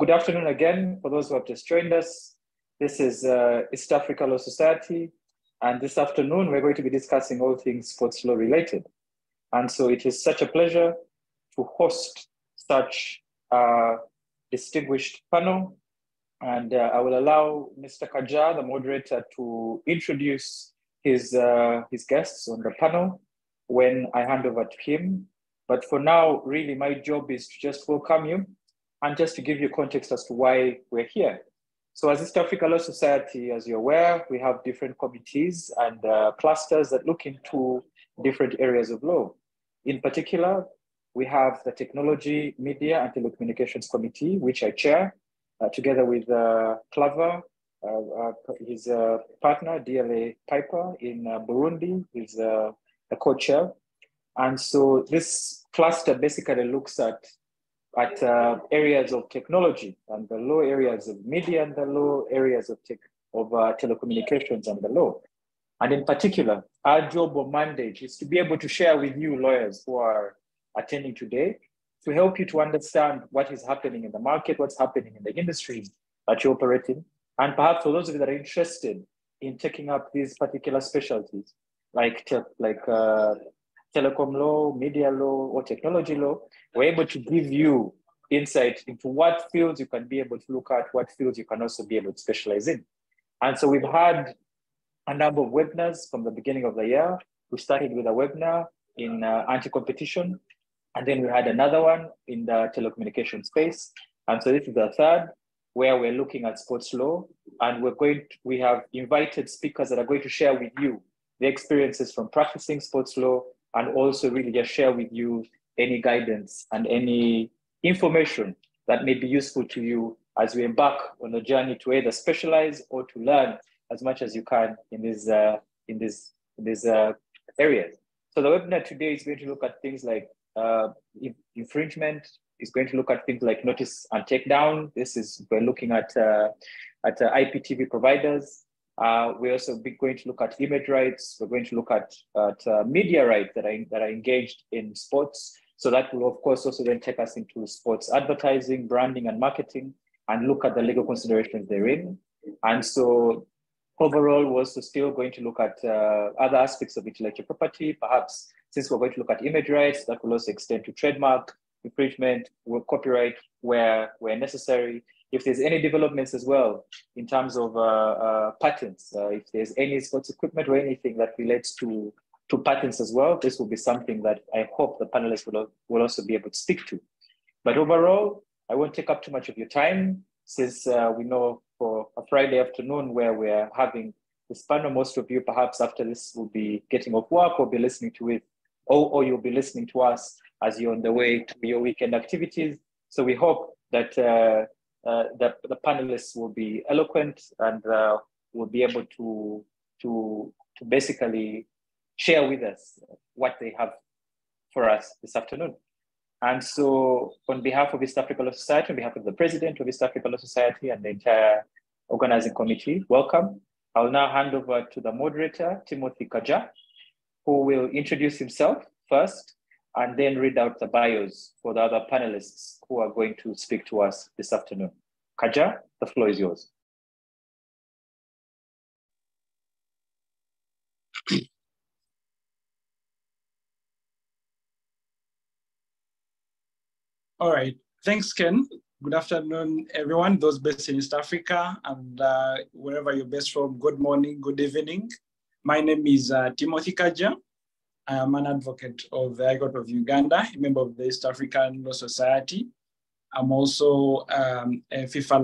Good afternoon again for those who have just joined us. This is East Africa Law Society, and this afternoon we're going to be discussing all things sports law related. And so it is such a pleasure to host such a distinguished panel. And I will allow Mr. Kaja, the moderator, to introduce his guests on the panel when I hand over to him. But for now, really, my job is to just welcome you and just to give you context as to why we're here. So as East Africa Law Society, as you're aware, we have different committees and clusters that look into different areas of law. In particular, we have the Technology, Media and Telecommunications Committee, which I chair, together with Claver, his partner, DLA Piper in Burundi, is the co-chair. And so this cluster basically looks at areas of technology and the law areas of media and the law areas of telecommunications and the law. And in particular, our job or mandate is to be able to share with you lawyers who are attending today to help you to understand what is happening in the market, what's happening in the industry that you operate in. And perhaps for those of you that are interested in taking up these particular specialties, like telecom law, media law, or technology law, we're able to give you insight into what fields you can be able to look at, what fields you can also be able to specialize in. And so we've had a number of webinars from the beginning of the year. We started with a webinar in anti-competition, and then we had another one in the telecommunication space. And so this is the third, where we're looking at sports law. And we have invited speakers that are going to share with you the experiences from practicing sports law, and also really just share with you any guidance and any information that may be useful to you as we embark on a journey to either specialize or to learn as much as you can in these areas. So the webinar today is going to look at things like infringement, is going to look at things like notice and takedown. We're looking at IPTV providers. We're also going to look at image rights. We're going to look at media rights that are engaged in sports. So that will, of course, also then take us into sports advertising, branding, and marketing, and look at the legal considerations therein. And so overall, we're also still going to look at other aspects of intellectual property. Perhaps since we're going to look at image rights, that will also extend to trademark, infringement, copyright where necessary. If there's any developments as well in terms of patents, if there's any sports equipment or anything that relates to patents as well, this will be something that I hope the panelists will also be able to speak to. But overall, I won't take up too much of your time, since we know for a Friday afternoon where we're having this panel, most of you perhaps after this will be getting off work or be listening to it, or you'll be listening to us as you're on the way to your weekend activities. So we hope that the panelists will be eloquent and will be able to basically share with us what they have for us this afternoon. And so on behalf of East Africa Law Society, on behalf of the president of East Africa Law Society and the entire organizing committee, welcome. I'll now hand over to the moderator, Timothy Kaja, who will introduce himself first and then read out the bios for the other panelists who are going to speak to us this afternoon. Kaja, the floor is yours. All right, thanks, Ken. Good afternoon, everyone, those based in East Africa and wherever you're based from, good morning, good evening. My name is Timothy Kaja. I am an advocate of the High Court of Uganda, a member of the East African Law Society. I'm also a FIFA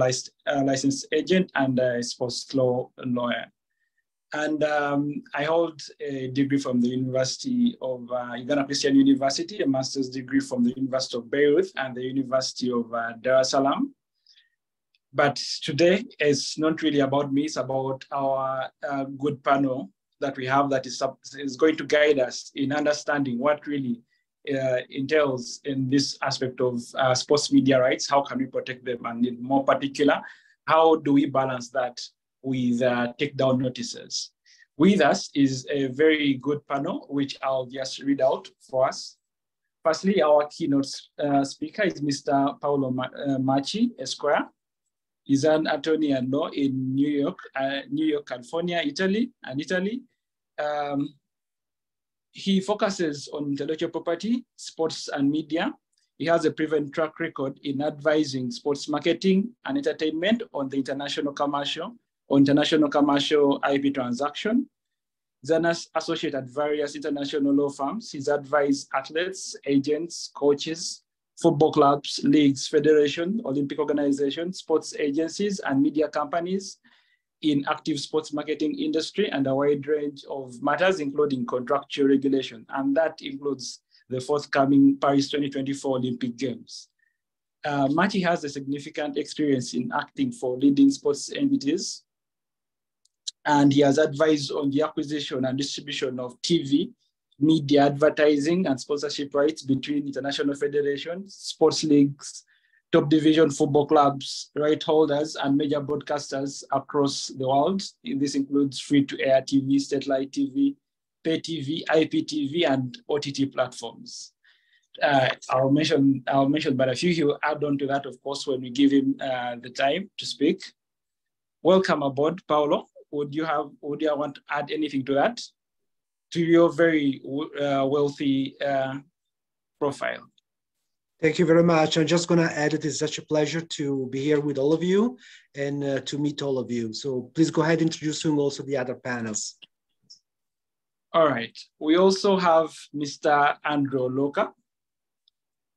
licensed agent and a sports law lawyer. And I hold a degree from the University of Uganda Christian University, a master's degree from the University of Beirut and the University of Dar es Salaam. But today it's not really about me, it's about our good panel that we have that is going to guide us in understanding what really entails in this aspect of sports media rights. How can we protect them? And in more particular, how do we balance that with takedown notices? With us is a very good panel, which I'll just read out for us. Firstly, our keynote speaker is Mr. Paolo Machi, Esquire. He's an attorney at law in New York, California, Italy. He focuses on intellectual property, sports, and media. He has a proven track record in advising sports marketing and entertainment on the international commercial IP transaction. He's an associate at various international law firms. He's advised athletes, agents, coaches, football clubs, leagues, federations, Olympic organizations, sports agencies, and media companies in active sports marketing industry and a wide range of matters, including contractual regulation. And that includes the forthcoming Paris 2024 Olympic Games. Machi has a significant experience in acting for leading sports entities, and he has advised on the acquisition and distribution of TV, media advertising, and sponsorship rights between international federations, sports leagues, top division football clubs, right holders, and major broadcasters across the world. This includes free-to-air TV, satellite TV, pay TV, IPTV, and OTT platforms. I'll mention but a few. He will add on to that, of course, when we give him the time to speak. Welcome aboard, Paolo. Would you want to add anything to that, to your very wealthy profile? Thank you very much. I'm just going to add it is such a pleasure to be here with all of you and to meet all of you. So please go ahead introducing also the other panels. All right. We also have Mr. Andrew Loka.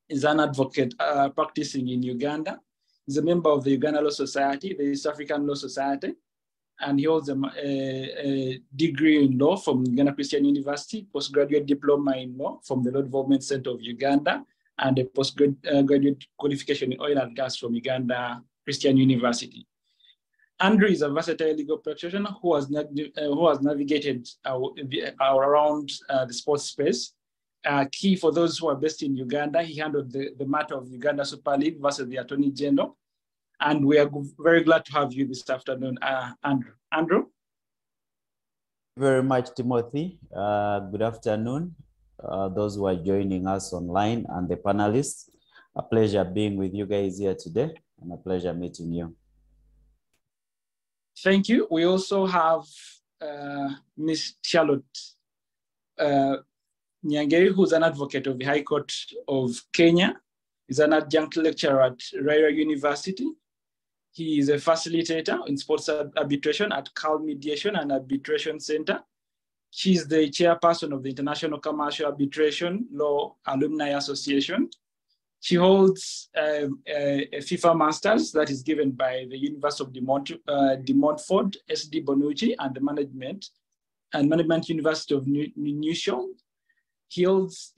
He's an advocate practicing in Uganda. He's a member of the Uganda Law Society, the East African Law Society, and he holds a degree in law from Uganda Christian University, postgraduate diploma in law from the Law Development Center of Uganda, and a postgraduate qualification in oil and gas from Uganda Christian University. Andrew is a versatile legal practitioner who has navigated around the sports space. Key for those who are based in Uganda, he handled the matter of Uganda Super League versus the Attorney General. And we are very glad to have you this afternoon, Andrew. Andrew? Very much, Timothy. Good afternoon, those who are joining us online and the panelists. A pleasure being with you guys here today and a pleasure meeting you. Thank you. We also have Ms. Charlotte Nyangeri, who's an advocate of the High Court of Kenya. He's an adjunct lecturer at Raila University. He is a facilitator in sports arbitration at Cal Mediation and Arbitration Center. She's the chairperson of the International Commercial Arbitration Law Alumni Association. She holds a FIFA Masters that is given by the University of de Montfort, SD Bonucci, and the Management University of New York. She holds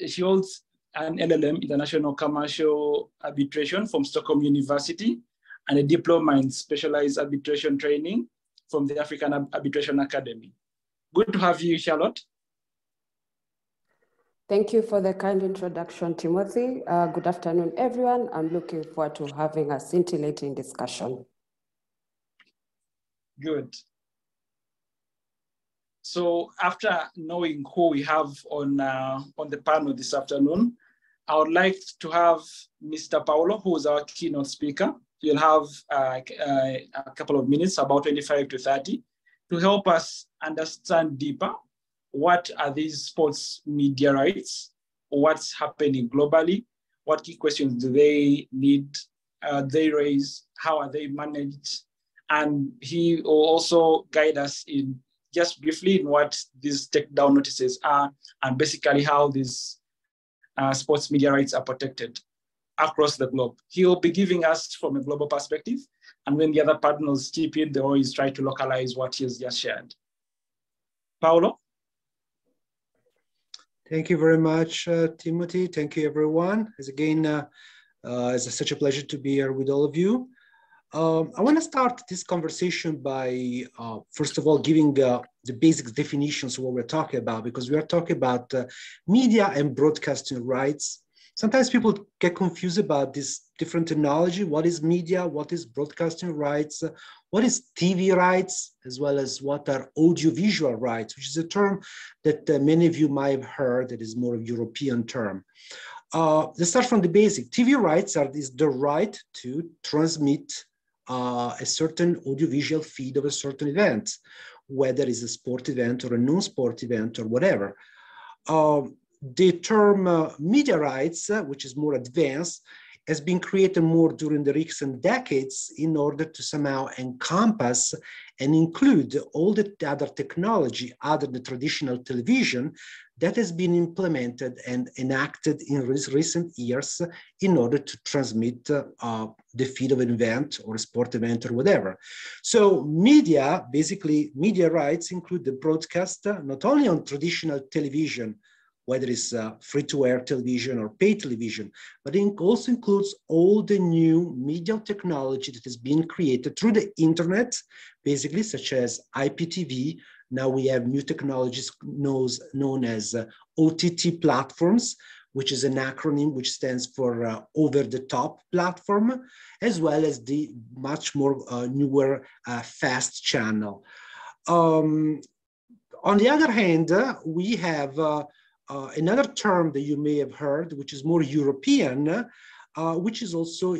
an LLM, International Commercial Arbitration, from Stockholm University, and a diploma in specialized arbitration training from the African Arbitration Academy. Good to have you, Charlotte. Thank you for the kind introduction, Timothy. Good afternoon, everyone. I'm looking forward to having a scintillating discussion. Good. So after knowing who we have on the panel this afternoon, I would like to have Mr. Paolo, who is our keynote speaker. You'll have a couple of minutes, about 25 to 30, to help us understand deeper what are these sports media rights, what's happening globally, what key questions do they need, they raise, how are they managed, and he will also guide us in just briefly in what these takedown notices are and basically how these sports media rights are protected across the globe. He will be giving us from a global perspective, and when the other partners chip in, they always try to localize what he has just shared. Paolo? Thank you very much, Timothy. Thank you, everyone. It's such a pleasure to be here with all of you. I want to start this conversation by, first of all, giving the basic definitions of what we're talking about, because we are talking about media and broadcasting rights. Sometimes people get confused about this different terminology. What is media? What is broadcasting rights? What is TV rights? As well as what are audiovisual rights, which is a term that many of you might have heard that is more a European term. Let's start from the basic. TV rights is the right to transmit a certain audiovisual feed of a certain event, whether it's a sport event or a non-sport event or whatever. The term media rights, which is more advanced, has been created more during the recent decades in order to somehow encompass and include all the other technology other than the traditional television that has been implemented and enacted in recent years in order to transmit the feed of an event or a sport event or whatever. So media, basically media rights include the broadcast not only on traditional television, whether it's free-to-air television or paid television, but it also includes all the new media technology that has been created through the internet, basically, such as IPTV. Now we have new technologies known as OTT platforms, which is an acronym which stands for over-the-top platform, as well as the much more newer fast channel. On the other hand, we have another term that you may have heard, which is more European, which is also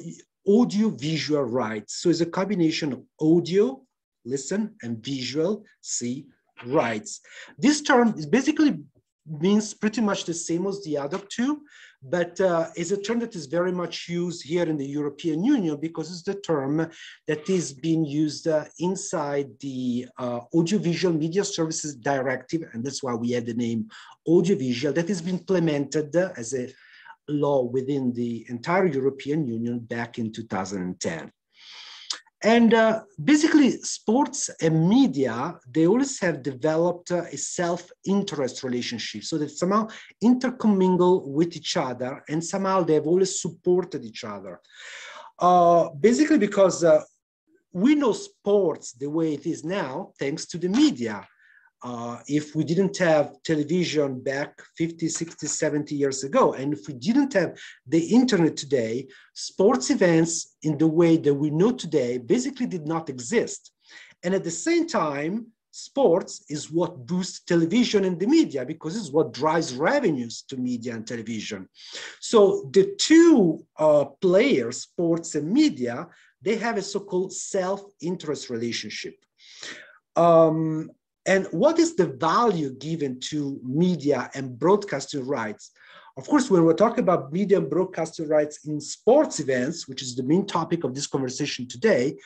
audio-visual rights. So it's a combination of audio, listen, and visual, see, rights. This term is basically means pretty much the same as the other two, but is a term that is very much used here in the European Union because it's the term that is being used inside the Audiovisual Media Services Directive, and that's why we have the name audiovisual, that has been implemented as a law within the entire European Union back in 2010. And basically, sports and media, they always have developed a self-interest relationship, so that somehow intercommingle with each other, and somehow they've always supported each other. Basically, because we know sports the way it is now, thanks to the media. If we didn't have television back 50, 60, 70 years ago, and if we didn't have the internet today, sports events in the way that we know today basically did not exist. And at the same time, sports is what boosts television and the media because it's what drives revenues to media and television. So the two players, sports and media, they have a so-called self-interest relationship. And what is the value given to media and broadcasting rights? Of course, when we're talking about media and broadcasting rights in sports events, which is the main topic of this conversation today,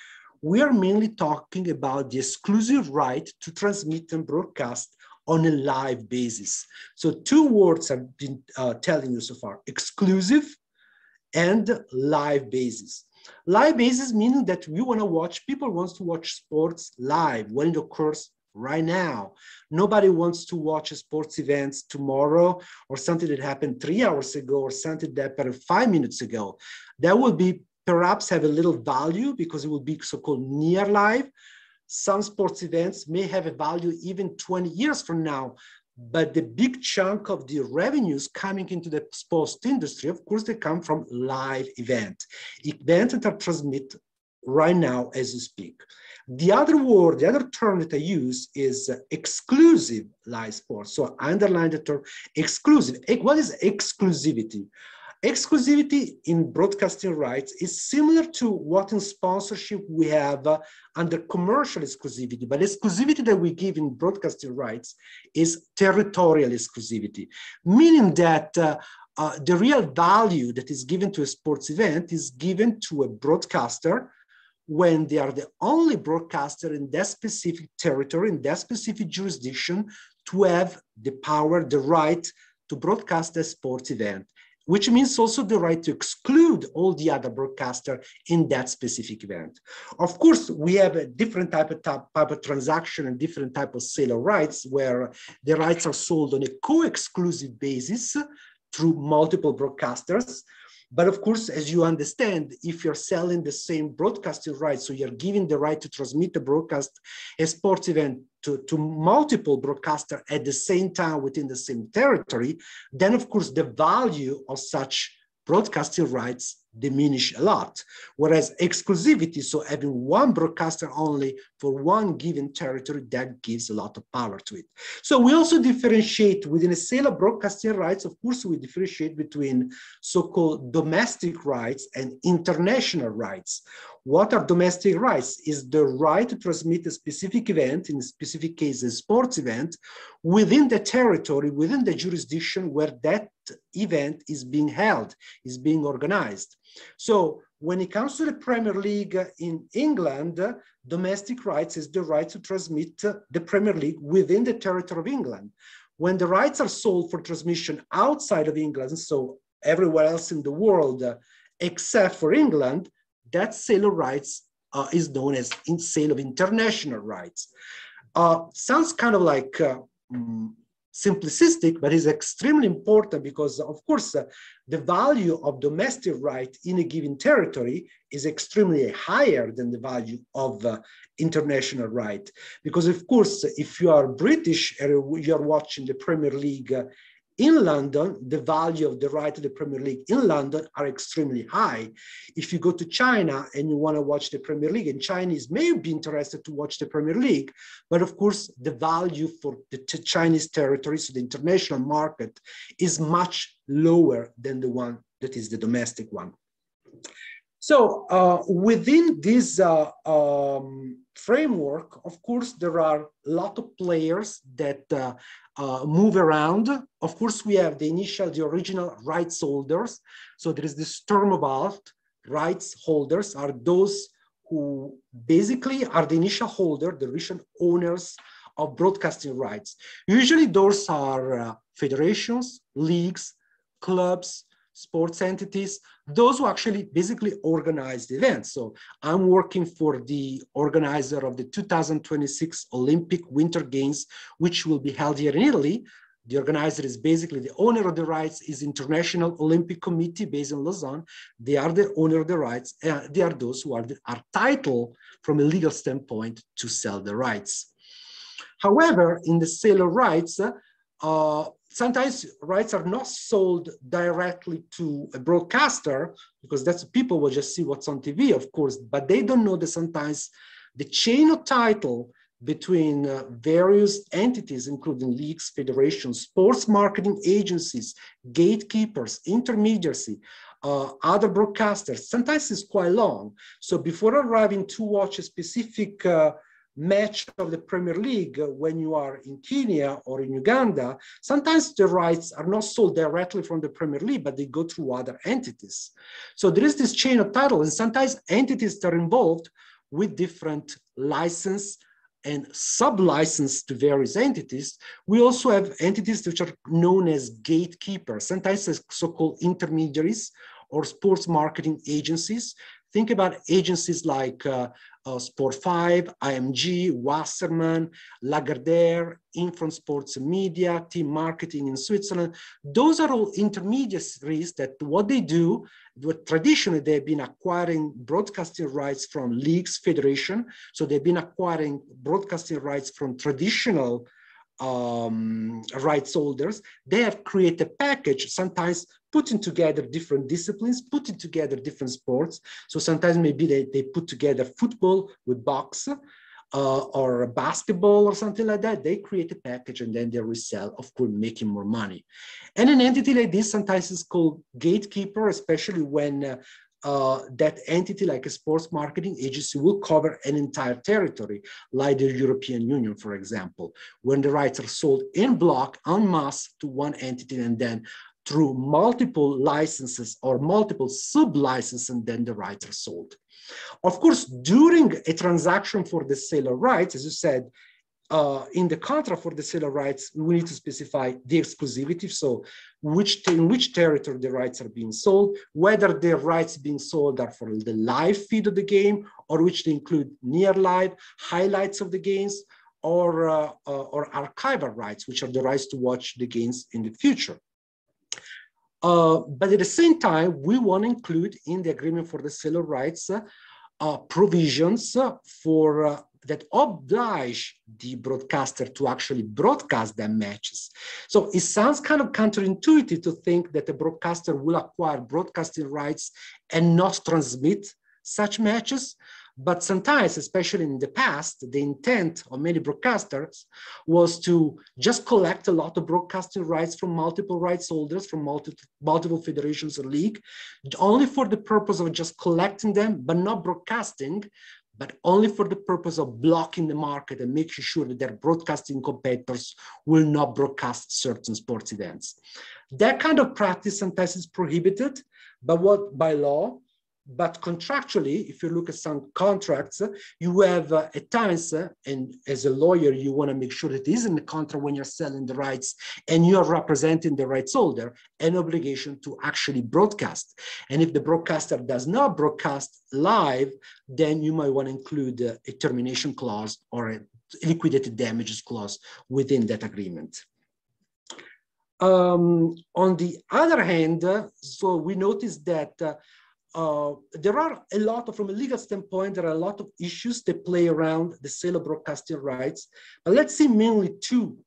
we are mainly talking about the exclusive right to transmit and broadcast on a live basis. So two words I've been telling you so far, exclusive and live basis. Live basis meaning that we want to watch, people want to watch sports live when it occurs right now. Nobody wants to watch a sports events tomorrow or something that happened 3 hours ago or something that happened 5 minutes ago. That will be perhaps have a little value because it will be so-called near live. Some sports events may have a value even 20 years from now, but the big chunk of the revenues coming into the sports industry, of course, they come from live events that are transmitted right now as you speak. The other word, the other term that I use is exclusive live sports. So I underline the term exclusive. What is exclusivity? Exclusivity in broadcasting rights is similar to what in sponsorship we have under commercial exclusivity, but exclusivity that we give in broadcasting rights is territorial exclusivity, meaning that the real value that is given to a sports event is given to a broadcaster when they are the only broadcaster in that specific territory, in that specific jurisdiction, to have the power, the right to broadcast a sports event, which means also the right to exclude all the other broadcasters in that specific event. Of course, we have a different type of transaction and different type of sale of rights where the rights are sold on a co-exclusive basis through multiple broadcasters. But of course, as you understand, if you're selling the same broadcasting rights, so you're giving the right to transmit a broadcast, a sports event to multiple broadcasters at the same time within the same territory, then of course the value of such broadcasting rights diminish a lot. Whereas exclusivity, so having one broadcaster only for one given territory, that gives a lot of power to it. So we also differentiate within a sale of broadcasting rights. Of course, we differentiate between so-called domestic rights and international rights. What are domestic rights? Is the right to transmit a specific event, in a specific case, a sports event, within the territory, within the jurisdiction where that event is being held, is being organized. So when it comes to the Premier League in England, domestic rights is the right to transmit the Premier League within the territory of England. When the rights are sold for transmission outside of England, so everywhere else in the world except for England, that sale of rights is known as sale of international rights. Sounds kind of like simplistic, but is extremely important because, of course, the value of domestic right in a given territory is extremely higher than the value of international right. Because, of course, if you are British and you are watching the Premier League in London, the value of the right to the Premier League in London are extremely high. If you go to China and you want to watch the Premier League, and Chinese may be interested to watch the Premier League, but of course, the value for the Chinese territories, so the international market, is much lower than the one that is the domestic one. So within this framework, of course, there are a lot of players that move around. Of course, we have the original rights holders. So there is this term about rights holders are those who basically are the initial holder, the initial owners of broadcasting rights. Usually those are federations, leagues, clubs, sports entities, those who actually basically organize the event. So I'm working for the organizer of the 2026 Olympic Winter Games, which will be held here in Italy. The organizer is basically the owner of the rights, is International Olympic Committee based in Lausanne. They are the owner of the rights. They are those who are entitled from a legal standpoint to sell the rights. However, in the sale of rights, sometimes rights are not sold directly to a broadcaster because that's people will just see what's on TV, of course, but they don't know that sometimes the chain of title between various entities, including leagues, federations, sports marketing agencies, gatekeepers, intermediaries, other broadcasters, sometimes it's quite long. So before arriving to watch a specific match of the Premier League when you are in Kenya or in Uganda, sometimes the rights are not sold directly from the Premier League, but they go through other entities. So there is this chain of title, and sometimes entities that are involved with different license and sub-license to various entities. We also have entities which are known as gatekeepers, sometimes as so-called intermediaries or sports marketing agencies. Think about agencies like Sport 5, IMG, Wasserman, Lagardère, Infront Sports Media, Team Marketing in Switzerland. Those are all intermediaries that what they do, what traditionally they've been acquiring broadcasting rights from leagues, federation. So they've been acquiring broadcasting rights from traditional rights holders. They have created a package, sometimes putting together different disciplines, putting together different sports. So sometimes maybe they put together football with box or basketball or something like that. They create a package and then they resell, of course, making more money. And an entity like this sometimes is called gatekeeper, especially when that entity, like a sports marketing agency, will cover an entire territory, like the European Union, for example, when the rights are sold in block, en masse to one entity, and then through multiple licenses or multiple sub-licenses, and then the rights are sold. Of course, during a transaction for the sale of rights, as you said, in the contract for the sale of rights, we need to specify the exclusivity. So in which territory the rights are being sold, whether the rights being sold are for the live feed of the game, or which they include near live, highlights of the games, or archival rights, which are the rights to watch the games in the future. But at the same time, we want to include in the agreement for the sale of rights provisions for that oblige the broadcaster to actually broadcast their matches. So it sounds kind of counterintuitive to think that a broadcaster will acquire broadcasting rights and not transmit such matches. But sometimes, especially in the past, the intent of many broadcasters was to just collect a lot of broadcasting rights from multiple rights holders, from multiple federations or league, only for the purpose of just collecting them, but not broadcasting, but only for the purpose of blocking the market and making sure that their broadcasting competitors will not broadcast certain sports events. That kind of practice sometimes is prohibited, but by law. But contractually, if you look at some contracts, you have at times, and as a lawyer, you want to make sure that it is in the contract when you're selling the rights and you're representing the rights holder, an obligation to actually broadcast. And if the broadcaster does not broadcast live, then you might want to include a termination clause or a liquidated damages clause within that agreement. On the other hand, so we noticed that there are a lot of, from a legal standpoint, there are a lot of issues that play around the sale of broadcasting rights. But let's see mainly two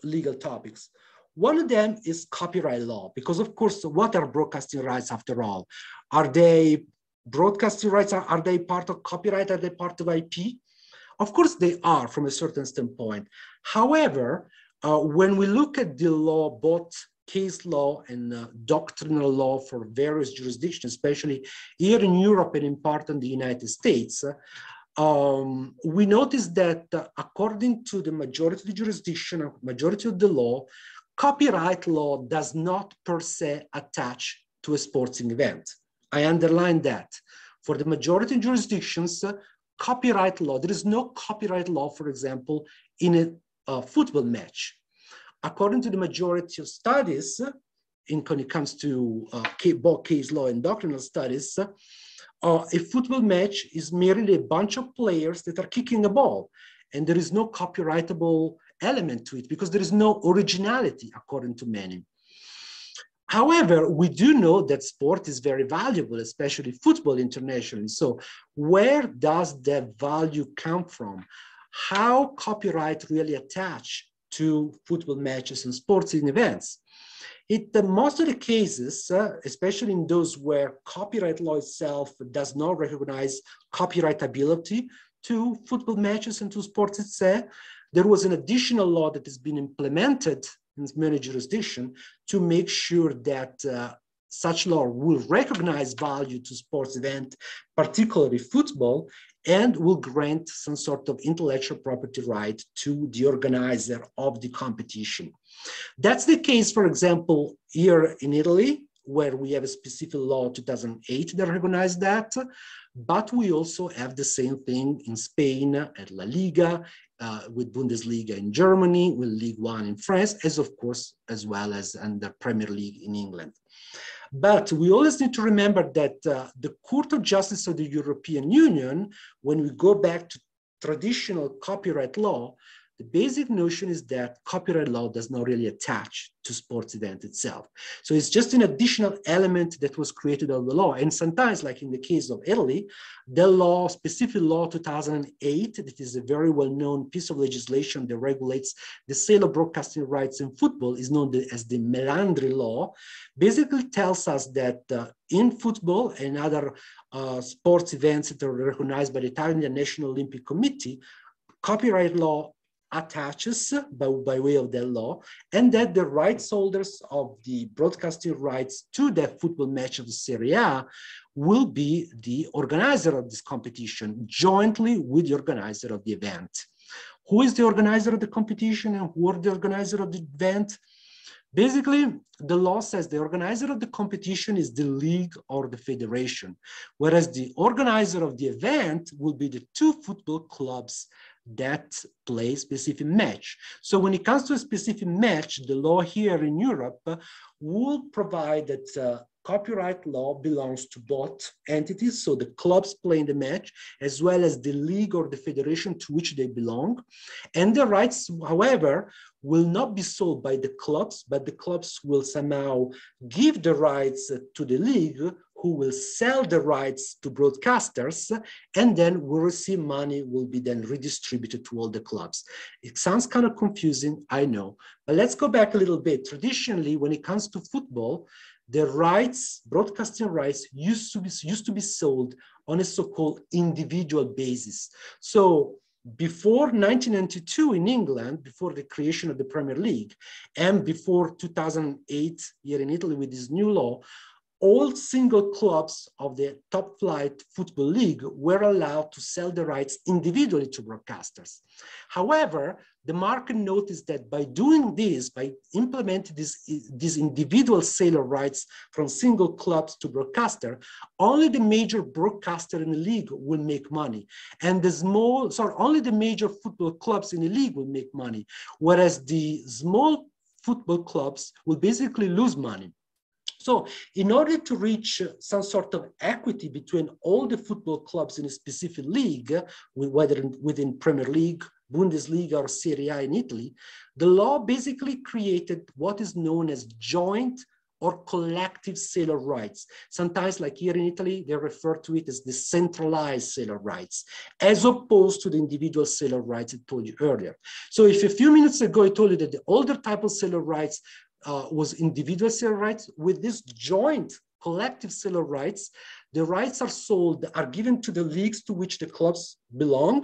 legal topics. One of them is copyright law, because of course, what are broadcasting rights after all? Are they broadcasting rights? Are they part of copyright? Are they part of IP? Of course they are from a certain standpoint. However, when we look at the law, both case law and doctrinal law for various jurisdictions, especially here in Europe and in part in the United States, we notice that according to the majority of the jurisdiction, or majority of the law, copyright law does not per se attach to a sporting event. I underline that. For the majority of jurisdictions, copyright law, there is no copyright law, for example, in a football match. According to the majority of studies, when it comes to both case law and doctrinal studies, a football match is merely a bunch of players that are kicking a ball, and there is no copyrightable element to it because there is no originality, according to many. However, we do know that sport is very valuable, especially football internationally. So where does that value come from? How copyright really attach to football matches and sporting events? Most of the cases, especially in those where copyright law itself does not recognize copyrightability to football matches and to sports itself, there was an additional law that has been implemented in many jurisdictions to make sure that such law will recognize value to sports event, particularly football, and will grant some sort of intellectual property right to the organizer of the competition. That's the case, for example, here in Italy, where we have a specific law 2008 that recognized that, but we also have the same thing in Spain at La Liga, with Bundesliga in Germany, with Ligue 1 in France, as well as under Premier League in England. But we always need to remember that the Court of Justice of the European Union, when we go back to traditional copyright law, the basic notion is that copyright law does not really attach to sports event itself. So it's just an additional element that was created of the law. And sometimes, like in the case of Italy, the law, specific law 2008, that is a very well-known piece of legislation that regulates the sale of broadcasting rights in football, is known as the Melandri law, basically tells us that in football and other sports events that are recognized by the Italian National Olympic Committee, copyright law attaches by way of that law, and that the rights holders of the broadcasting rights to that football match of the Serie A will be the organizer of this competition jointly with the organizer of the event. Who is the organizer of the competition and who are the organizer of the event? Basically, the law says the organizer of the competition is the league or the federation, whereas the organizer of the event will be the two football clubs that play a specific match. So when it comes to a specific match, the law here in Europe will provide that copyright law belongs to both entities, so the clubs playing the match, as well as the league or the federation to which they belong. And the rights, however, will not be sold by the clubs, but the clubs will somehow give the rights to the league, who will sell the rights to broadcasters, and then will receive money, will be then redistributed to all the clubs. It sounds kind of confusing, I know, but let's go back a little bit. Traditionally, when it comes to football, the rights, broadcasting rights, used to be sold on a so-called individual basis. So before 1992 in England, before the creation of the Premier League, and before 2008 here in Italy with this new law, all single clubs of the top flight football league were allowed to sell the rights individually to broadcasters. However, the market noticed that by doing this, by implementing this individual sale of rights from single clubs to broadcaster, only the major broadcaster in the league will make money. And only the major football clubs in the league will make money, whereas the small football clubs will basically lose money. So in order to reach some sort of equity between all the football clubs in a specific league, whether within Premier League, Bundesliga, or Serie A in Italy, the law basically created what is known as joint or collective sale of rights. Sometimes, like here in Italy, they refer to it as the centralized sale of rights, as opposed to the individual sale of rights I told you earlier. So if a few minutes ago I told you that the older type of sale of rights was individual sale rights, with this joint collective sale of rights, the rights are sold, are given to the leagues to which the clubs belong.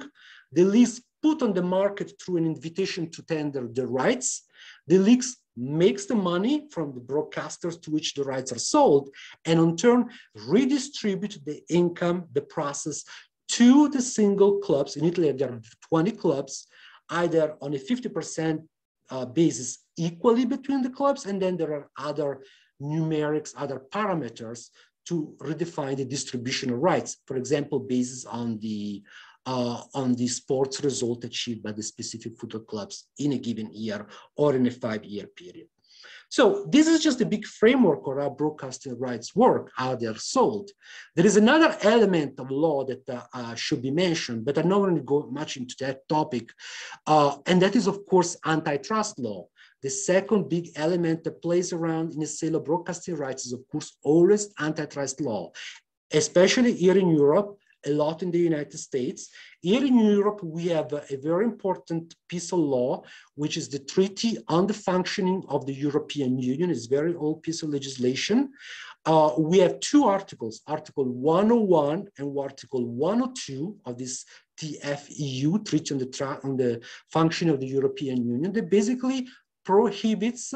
The leagues put on the market through an invitation to tender the rights. The leagues makes the money from the broadcasters to which the rights are sold, and in turn redistribute the income, the process, to the single clubs. In Italy, there are 20 clubs, either on a 50% basis equally between the clubs, and then there are other numerics, other parameters to redefine the distribution of rights. For example, based on the sports result achieved by the specific football clubs in a given year or in a 5-year period. So this is just a big framework of how broadcasting rights work, how they are sold. There is another element of law that should be mentioned, but I'm not going to go much into that topic. And that is, of course, antitrust law. The second big element that plays around in the sale of broadcasting rights is, of course, always antitrust law, especially here in Europe, a lot in the United States. Here in Europe, we have a very important piece of law, which is the Treaty on the Functioning of the European Union. It's a very old piece of legislation. We have two articles, Article 101 and Article 102 of this TFEU, Treaty on the Functioning of the European Union, that basically prohibits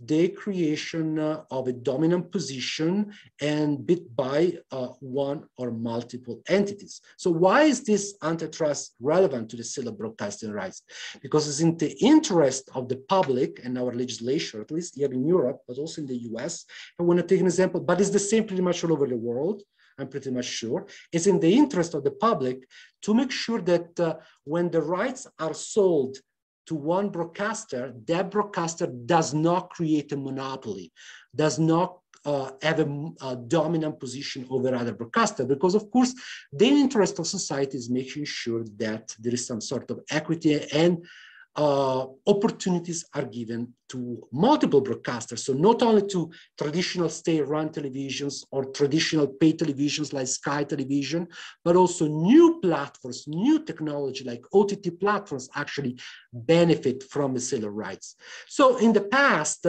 the creation of a dominant position and bid by one or multiple entities. So why is this antitrust relevant to the sale of broadcasting rights? Because it's in the interest of the public and our legislature, at least here in Europe, but also in the US. I want to take an example, but it's the same pretty much all over the world. I'm pretty much sure. It's in the interest of the public to make sure that when the rights are sold to one broadcaster, that broadcaster does not create a monopoly, does not have a dominant position over other broadcasters, because of course, the interest of society is making sure that there is some sort of equity and opportunities are given to multiple broadcasters. So not only to traditional state-run televisions or traditional pay televisions like Sky Television, but also new platforms, new technology like OTT platforms actually benefit from the sale of rights. So in the past,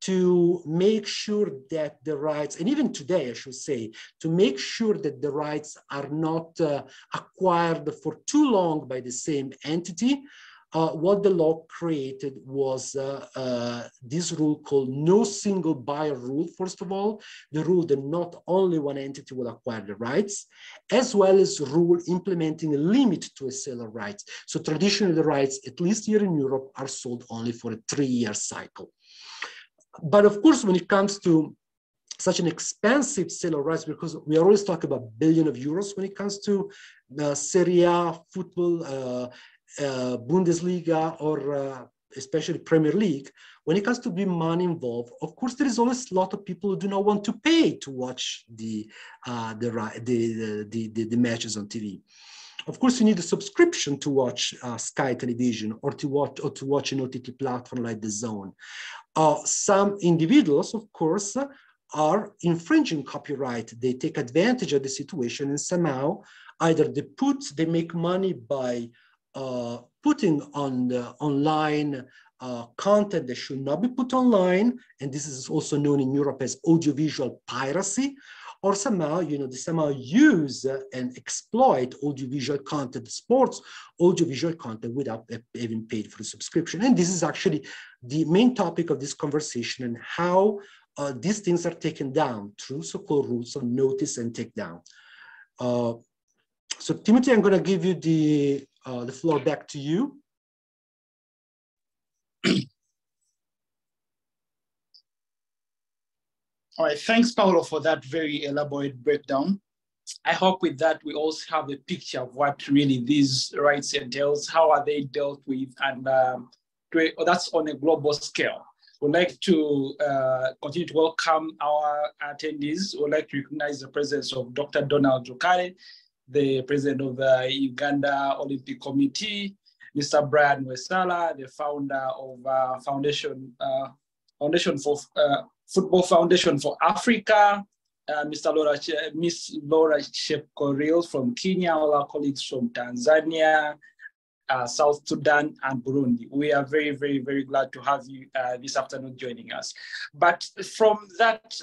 to make sure that the rights, and even today, I should say, to make sure that the rights are not acquired for too long by the same entity, what the law created was this rule called no single buyer rule, first of all, the rule that not only one entity will acquire the rights, as well as rule implementing a limit to a sale of rights. So traditionally the rights, at least here in Europe, are sold only for a 3-year cycle. But of course, when it comes to such an expensive sale of rights, because we always talk about billions of euros when it comes to Serie A, football, Bundesliga, or especially Premier League, when it comes to be money involved, of course, there is always a lot of people who do not want to pay to watch the matches on TV. Of course, you need a subscription to watch Sky Television or to watch an OTT platform like DAZN. Some individuals, of course, are infringing copyright. They take advantage of the situation and somehow either they make money by putting on the online content that should not be put online, and this is also known in Europe as audiovisual piracy, or somehow, they somehow use and exploit audiovisual content, sports audiovisual content without having paid for a subscription. And this is actually the main topic of this conversation, and how these things are taken down through so-called rules of notice and takedown. So Timothy, I'm going to give you the floor back to you. All right, thanks, Paolo, for that very elaborate breakdown. I hope with that we also have a picture of what really these rights entails, how are they dealt with, and that's on a global scale. We'd like to continue to welcome our attendees. We'd like to recognize the presence of Dr. Donald Jokare, the president of the Uganda Olympic Committee, Mr. Brian Wesala, the founder of Football Foundation for Africa, Miss Laura Shepkoril from Kenya, all our colleagues from Tanzania, South Sudan, and Burundi. We are very, very, very glad to have you this afternoon joining us. But from that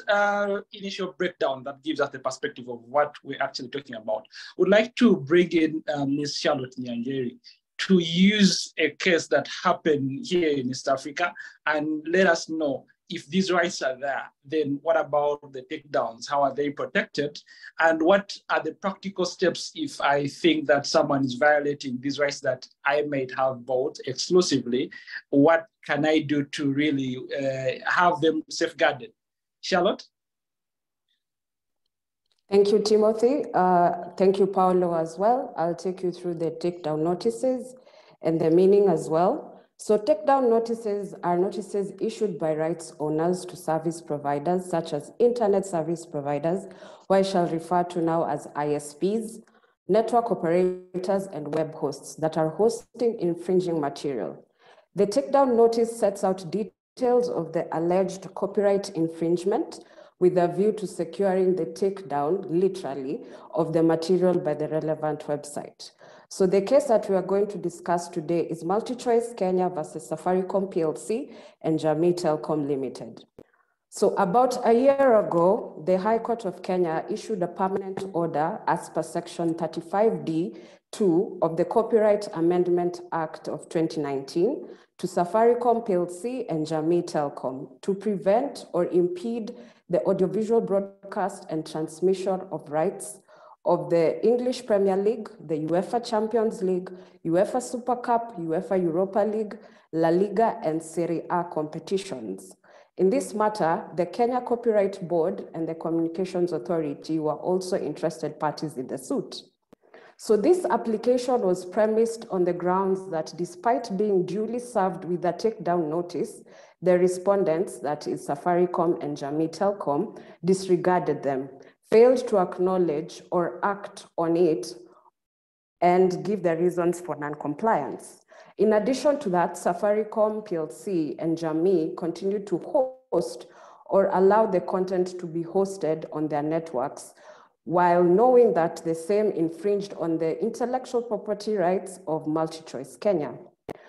initial breakdown that gives us the perspective of what we're actually talking about, we'd like to bring in Ms. Charlotte Nyangeri to use a case that happened here in East Africa and let us know, if these rights are there, then what about the takedowns? How are they protected? And what are the practical steps if I think that someone is violating these rights that I might have bought exclusively? What can I do to really have them safeguarded? Charlotte? Thank you, Timothy. Thank you, Paolo, as well. I'll take you through the takedown notices and the meaning as well. So takedown notices are notices issued by rights owners to service providers, such as internet service providers, who I shall refer to now as ISPs, network operators, and web hosts that are hosting infringing material. The takedown notice sets out details of the alleged copyright infringement with a view to securing the takedown, literally, of the material by the relevant website. So the case that we are going to discuss today is MultiChoice Kenya versus Safaricom PLC and Jamii Telecom Limited. So about a year ago, the High Court of Kenya issued a permanent order as per Section 35D(2) of the Copyright Amendment Act of 2019 to Safaricom PLC and Jamii Telecom to prevent or impede the audiovisual broadcast and transmission of rights of the English Premier League, the UEFA Champions League, UEFA Super Cup, UEFA Europa League, La Liga, and Serie A competitions. In this matter, the Kenya Copyright Board and the Communications Authority were also interested parties in the suit. So this application was premised on the grounds that despite being duly served with a takedown notice, the respondents, that is Safaricom and Jamii Telecom, disregarded them, failed to acknowledge or act on it, and give the reasons for non-compliance. In addition to that, Safaricom PLC and Jamii continued to host or allow the content to be hosted on their networks, while knowing that the same infringed on the intellectual property rights of MultiChoice Kenya.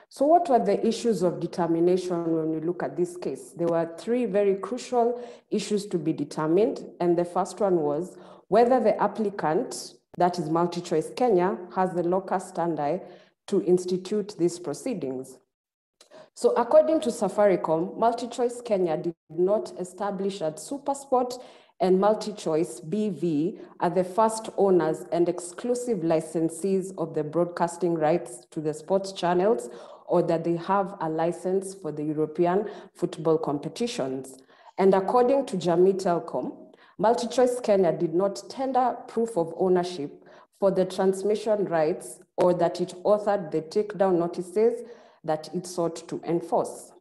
So what were the issues of determination when we look at this case? There were three very crucial issues to be determined. And the first one was whether the applicant, that is MultiChoice Kenya, has the locus standi to institute these proceedings. So according to Safaricom, MultiChoice Kenya did not establish that SuperSport and MultiChoice BV are the first owners and exclusive licensees of the broadcasting rights to the sports channels, or that they have a license for the European football competitions. And according to Jamii Telecom, MultiChoice Kenya did not tender proof of ownership for the transmission rights, or that it authored the takedown notices that it sought to enforce.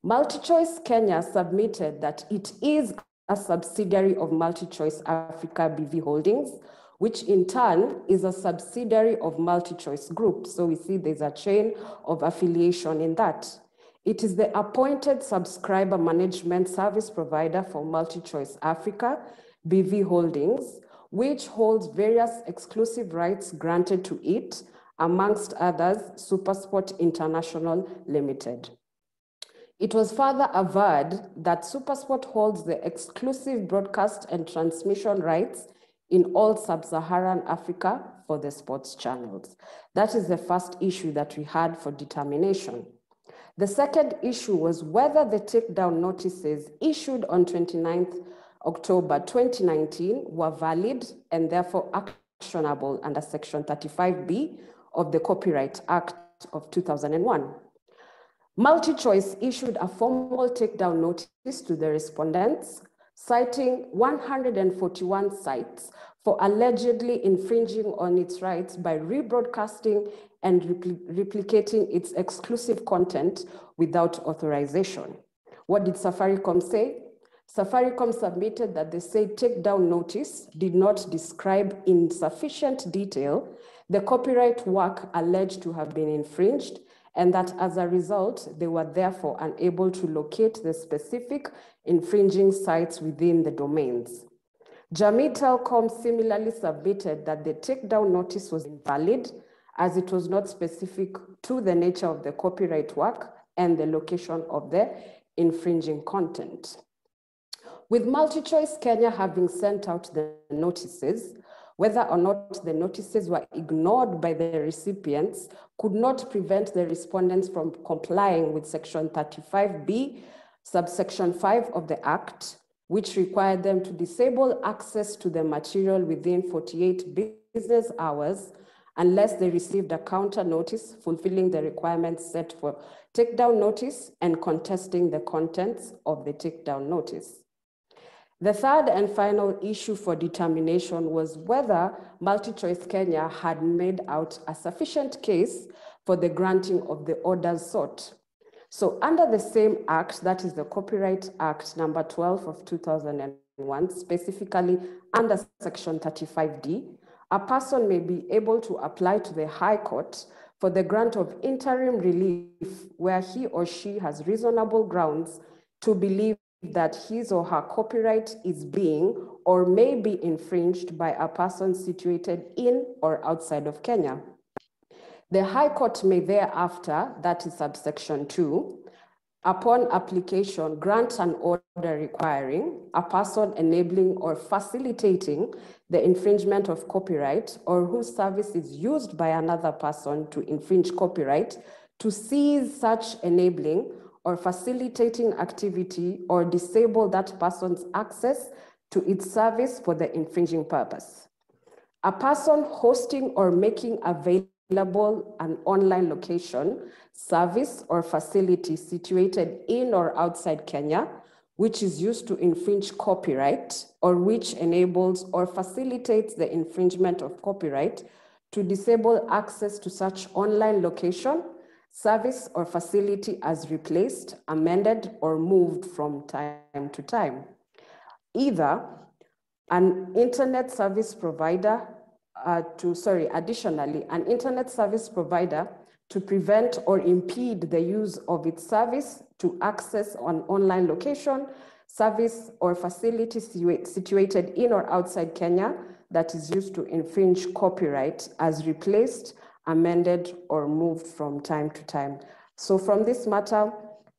MultiChoice Kenya submitted that it is a subsidiary of MultiChoice Africa BV Holdings, which in turn is a subsidiary of MultiChoice Group. So we see there's a chain of affiliation in that. It is the appointed subscriber management service provider for MultiChoice Africa BV Holdings, which holds various exclusive rights granted to it, amongst others, SuperSport International Limited. It was further averred that SuperSport holds the exclusive broadcast and transmission rights in all sub-Saharan Africa for the sports channels. That is the first issue that we had for determination. The second issue was whether the takedown notices issued on 29th October 2019 were valid and therefore actionable under Section 35B of the Copyright Act of 2001. MultiChoice issued a formal takedown notice to the respondents, citing 141 sites for allegedly infringing on its rights by rebroadcasting and replicating its exclusive content without authorization. What did Safaricom say? Safaricom submitted that the said takedown notice did not describe in sufficient detail the copyright work alleged to have been infringed, and that as a result, they were therefore unable to locate the specific infringing sites within the domains. Jamii Telcom similarly submitted that the takedown notice was invalid as it was not specific to the nature of the copyright work and the location of the infringing content. With MultiChoice Kenya having sent out the notices, whether or not the notices were ignored by the recipients could not prevent the respondents from complying with Section 35B, subsection 5 of the Act, which required them to disable access to the material within 48 business hours unless they received a counter notice fulfilling the requirements set for takedown notice and contesting the contents of the takedown notice. The third and final issue for determination was whether MultiChoice Kenya had made out a sufficient case for the granting of the orders sought. So under the same act, that is the Copyright Act number 12 of 2001, specifically under Section 35D, a person may be able to apply to the High Court for the grant of interim relief where he or she has reasonable grounds to believe that his or her copyright is being or may be infringed by a person situated in or outside of Kenya. The High Court may thereafter, that is subsection 2, upon application, grant an order requiring a person enabling or facilitating the infringement of copyright or whose service is used by another person to infringe copyright to seize such enabling or facilitating activity or disable that person's access to its service for the infringing purpose. A person hosting or making available an online location, service, or facility situated in or outside Kenya, which is used to infringe copyright or which enables or facilitates the infringement of copyright to disable access to such online location, service, or facility as replaced, amended, or moved from time to time. Either an internet service provider additionally, an internet service provider to prevent or impede the use of its service to access an online location, service, or facility situated in or outside Kenya that is used to infringe copyright as replaced, amended, or moved from time to time. So from this matter,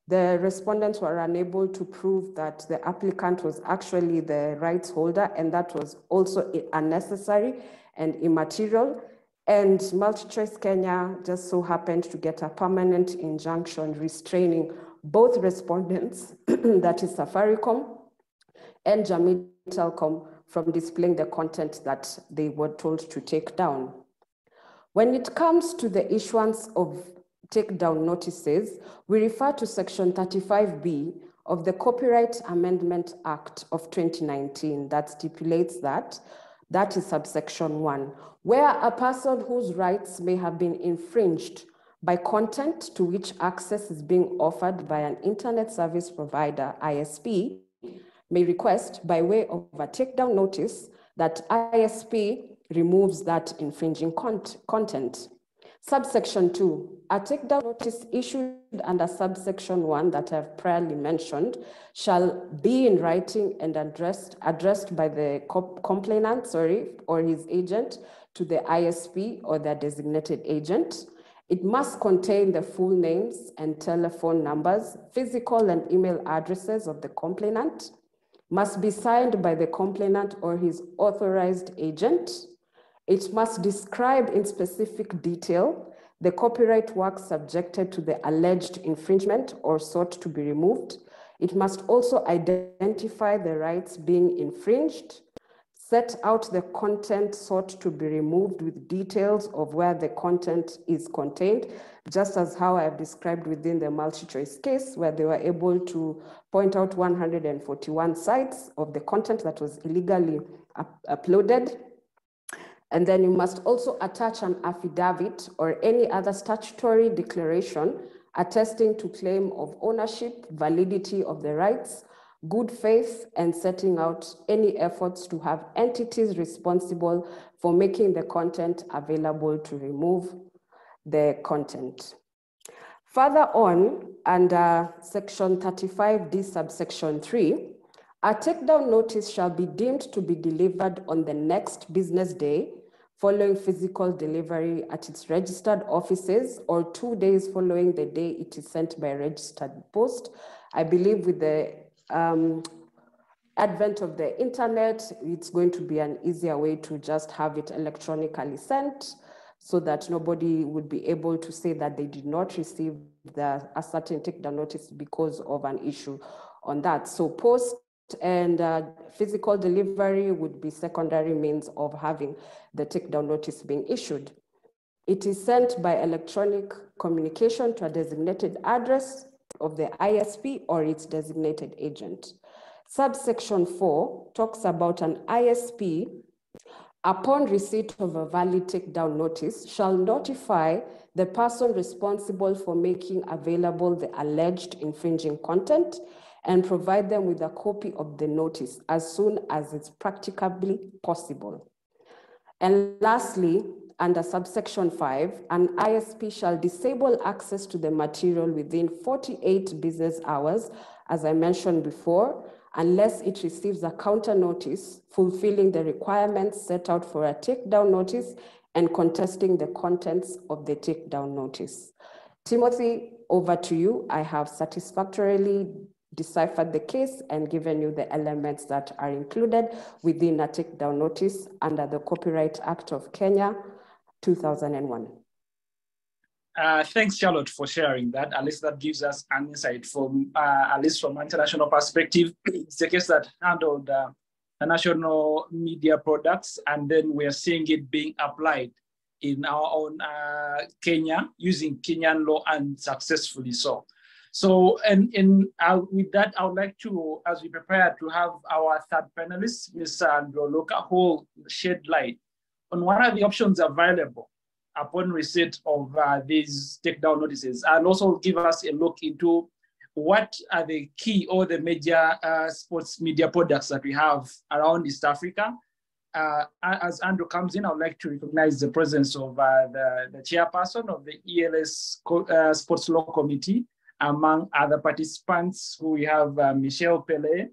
the respondents were unable to prove that the applicant was actually the rights holder, and that was also unnecessary and immaterial. And MultiChoice Kenya just so happened to get a permanent injunction restraining both respondents, that is Safaricom and Jamii Telcom, from displaying the content that they were told to take down. When it comes to the issuance of takedown notices, we refer to Section 35B of the Copyright Amendment Act of 2019 that stipulates that is subsection 1, where a person whose rights may have been infringed by content to which access is being offered by an internet service provider, ISP, may request by way of a takedown notice that ISP removes that infringing content. Subsection 2, a takedown notice issued under subsection 1 that I've priorly mentioned shall be in writing and addressed by the complainant, or his agent to the ISP or their designated agent. It must contain the full names and telephone numbers, physical and email addresses of the complainant, must be signed by the complainant or his authorized agent. It must describe in specific detail the copyright work subjected to the alleged infringement or sought to be removed. It must also identify the rights being infringed, set out the content sought to be removed with details of where the content is contained, just as how I've described within the MultiChoice case, where they were able to point out 141 sites of the content that was illegally uploaded. And then you must also attach an affidavit or any other statutory declaration attesting to claim of ownership, validity of the rights, good faith, and setting out any efforts to have entities responsible for making the content available to remove the content. Further on, under section 35D subsection 3, a takedown notice shall be deemed to be delivered on the next business day following physical delivery at its registered offices or 2 days following the day it is sent by registered post. I believe with the advent of the internet, it's going to be an easier way to just have it electronically sent so that nobody would be able to say that they did not receive a certain takedown notice because of an issue on that. So post and physical delivery would be secondary means of having the takedown notice being issued. It is sent by electronic communication to a designated address of the ISP or its designated agent. Subsection 4 talks about an ISP, upon receipt of a valid takedown notice, shall notify the person responsible for making available the alleged infringing content and provide them with a copy of the notice as soon as it's practicably possible. And lastly, under subsection 5, an ISP shall disable access to the material within 48 business hours, as I mentioned before, unless it receives a counter notice fulfilling the requirements set out for a takedown notice and contesting the contents of the takedown notice. Timothy, over to you. I have satisfactorily deciphered the case and given you the elements that are included within a takedown notice under the Copyright Act of Kenya, 2001. Thanks, Charlotte, for sharing that. At least that gives us an insight from, at least from an international perspective. It's a case that handled the national media products, and then we're seeing it being applied in our own Kenya using Kenyan law, and successfully so. So, and with that, I would like to, as we prepare to have our third panelist, Mr. Andrew Luka, who will shed light on what are the options available upon receipt of these takedown notices, and also give us a look into what are the key or the major sports media products that we have around East Africa. As Andrew comes in, I would like to recognize the presence of the chairperson of the ELS Sports Law Committee, among other participants, who we have Michelle Pele,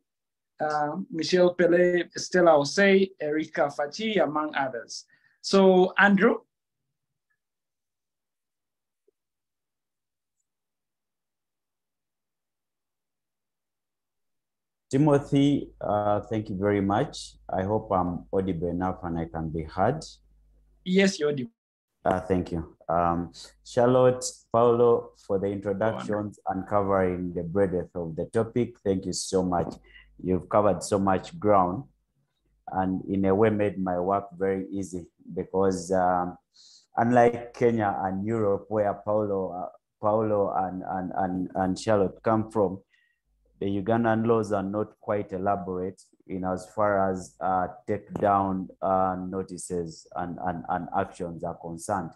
Stella Osei, Erika Fati, among others. So, Andrew. Timothy, thank you very much. I hope I'm audible enough and I can be heard. Yes, you're audible. Thank you. Charlotte, Paulo, for the introductions and covering the breadth of the topic. Thank you so much. You've covered so much ground and in a way made my work very easy, because unlike Kenya and Europe, where Paulo and Charlotte come from, the Ugandan laws are not quite elaborate in as far as takedown notices and actions are concerned.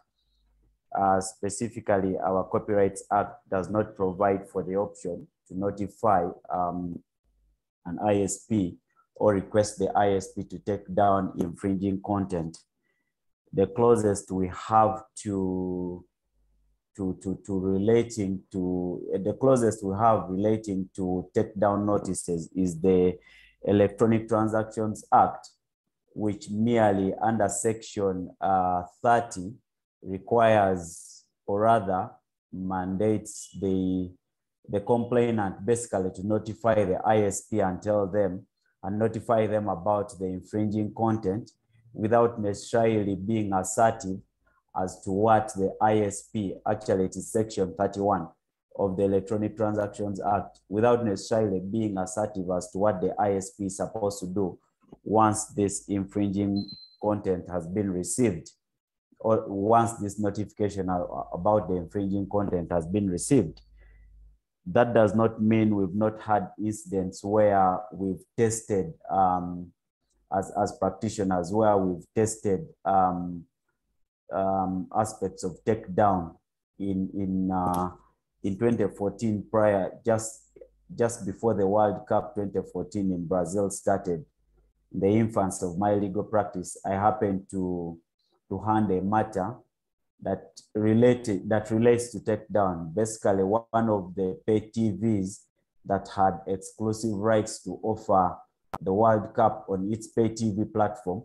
Specifically, our Copyrights Act does not provide for the option to notify an ISP or request the ISP to take down infringing content. The closest we have relating to take down notices is the Electronic Transactions Act, which merely under section 30 requires, or rather mandates the complainant basically to notify the ISP and tell them and notify them about the infringing content without necessarily being assertive as to what the ISP, actually it is section 31 of the Electronic Transactions Act, without necessarily being assertive as to what the ISP is supposed to do once this infringing content has been received, or once this notification about the infringing content has been received. That does not mean we've not had incidents where we've tested, as practitioners, where we've tested aspects of takedown in 2014, just before the World Cup 2014 in Brazil started. The infancy of my legal practice, I happened to handle a matter that relates to takedown. Basically, one of the pay TVs that had exclusive rights to offer the World Cup on its pay TV platform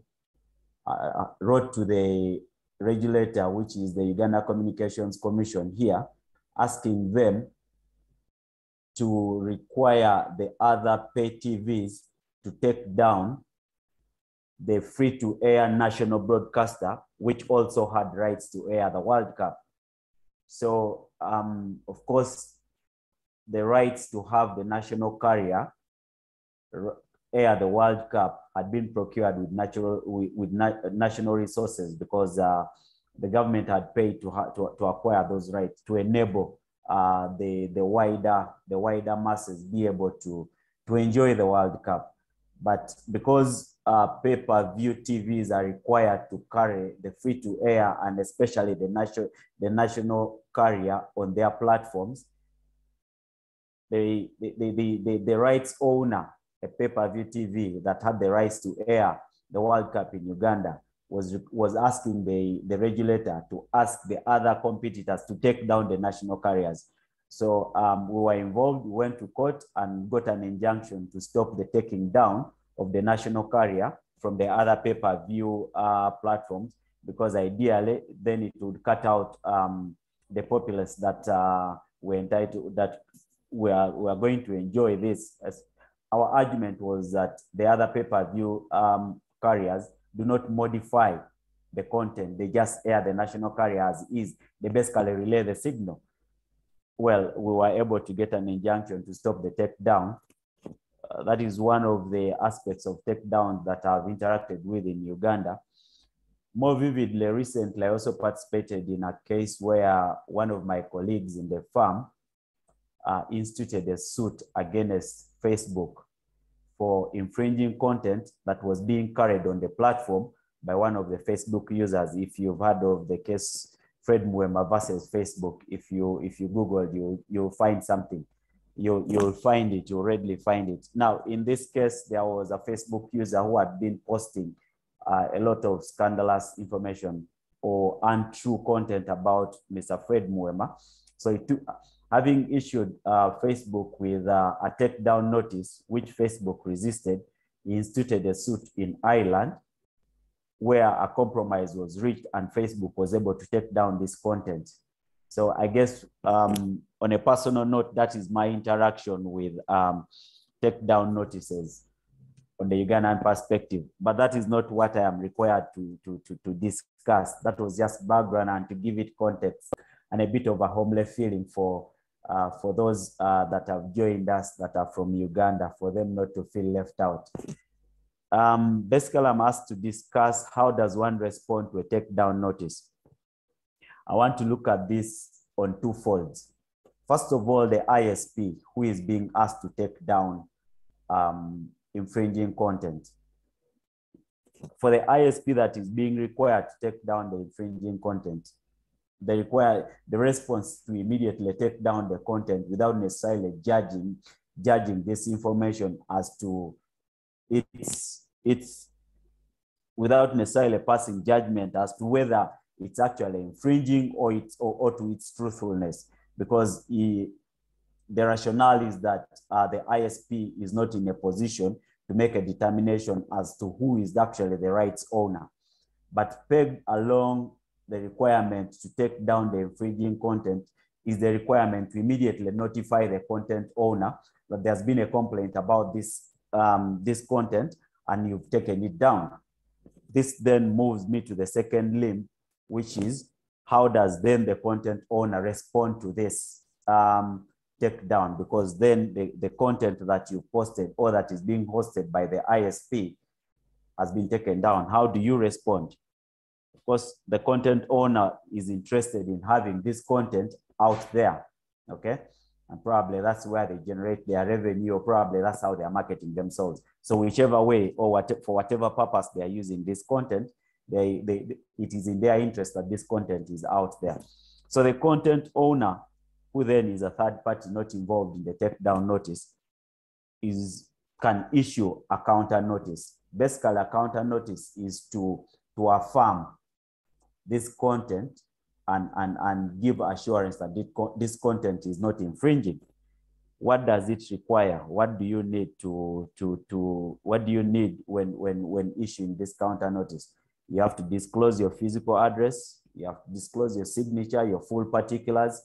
wrote to the regulator, which is the Uganda Communications Commission here, asking them to require the other pay TVs to take down the free-to-air national broadcaster, which also had rights to air the World Cup. So, of course, the rights to have the national carrier air the World Cup had been procured with national resources, because the government had paid to acquire those rights to enable the wider masses be able to enjoy the World Cup. But because pay-per-view TVs are required to carry the free-to-air and especially the national carrier on their platforms, the rights owner, a pay-per-view TV that had the rights to air the World Cup in Uganda, was asking the regulator to ask the other competitors to take down the national carriers. So we were involved, we went to court and got an injunction to stop the taking down of the national carrier from the other pay-per-view platforms, because ideally then it would cut out the populace that were entitled, that we are going to enjoy this. Our argument was that the other pay-per-view carriers do not modify the content, they just air the national carrier as is. They basically relay the signal. Well, we were able to get an injunction to stop the takedown. That is one of the aspects of takedown that I've interacted with in Uganda. More vividly, recently, I also participated in a case where one of my colleagues in the firm instituted a suit against Facebook for infringing content that was being carried on the platform by one of the Facebook users. If you've heard of the case Fred Mwema versus Facebook, if you Google, you'll find something. You'll find it, you'll readily find it. Now, in this case, there was a Facebook user who had been posting a lot of scandalous information or untrue content about Mr. Fred Mwema. So having issued Facebook with a takedown notice, which Facebook resisted, he instituted a suit in Ireland where a compromise was reached and Facebook was able to take down this content. So I guess on a personal note, that is my interaction with takedown notices on the Ugandan perspective. But that is not what I am required to discuss. That was just background and to give it context and a bit of a homely feeling for those that have joined us that are from Uganda, for them not to feel left out. Basically, I'm asked to discuss how does one respond to a takedown notice. I want to look at this on two folds. First of all, the ISP who is being asked to take down infringing content. For the ISP that is being required to take down the infringing content, they require the response to immediately take down the content without necessarily judging this information as to its without necessarily passing judgment as to whether it's actually infringing or to its truthfulness, because the rationale is that the ISP is not in a position to make a determination as to who is actually the rights owner. But pegged along the requirement to take down the infringing content is the requirement to immediately notify the content owner that there's been a complaint about this content and you've taken it down. This then moves me to the second limb, which is how does then the content owner respond to this takedown? Because then the content that you posted or that is being hosted by the ISP has been taken down. How do you respond? Of course, the content owner is interested in having this content out there, okay? And probably that's where they generate their revenue, or probably that's how they're marketing themselves. So whichever way or for whatever purpose they are using this content, it is in their interest that this content is out there. So the content owner, who then is a third party not involved in the takedown notice, can issue a counter notice. Basically, a counter notice is to affirm this content and give assurance that this content is not infringing. What does it require? What do you need what do you need when issuing this counter notice? You have to disclose your physical address. You have to disclose your signature, your full particulars.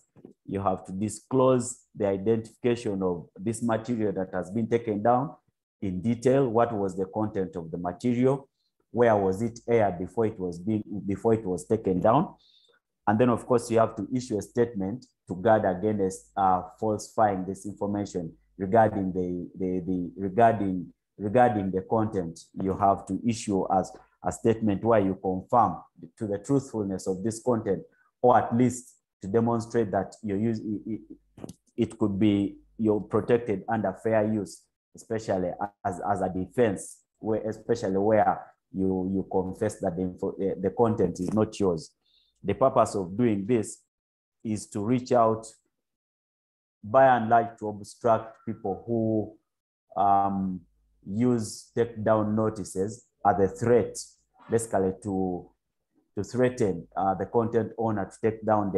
You have to disclose the identification of this material that has been taken down in detail. What was the content of the material? Where was it aired before it was taken down? And then, of course, you have to issue a statement to guard against falsifying this information regarding the content. You have to issue as a statement where you confirm to the truthfulness of this content, or at least to demonstrate that it could be you're protected under fair use, especially as a defense, especially where you confess that the content is not yours. The purpose of doing this is to reach out, by and large, to obstruct people who use takedown notices as a threat, basically to threaten the content owner to take down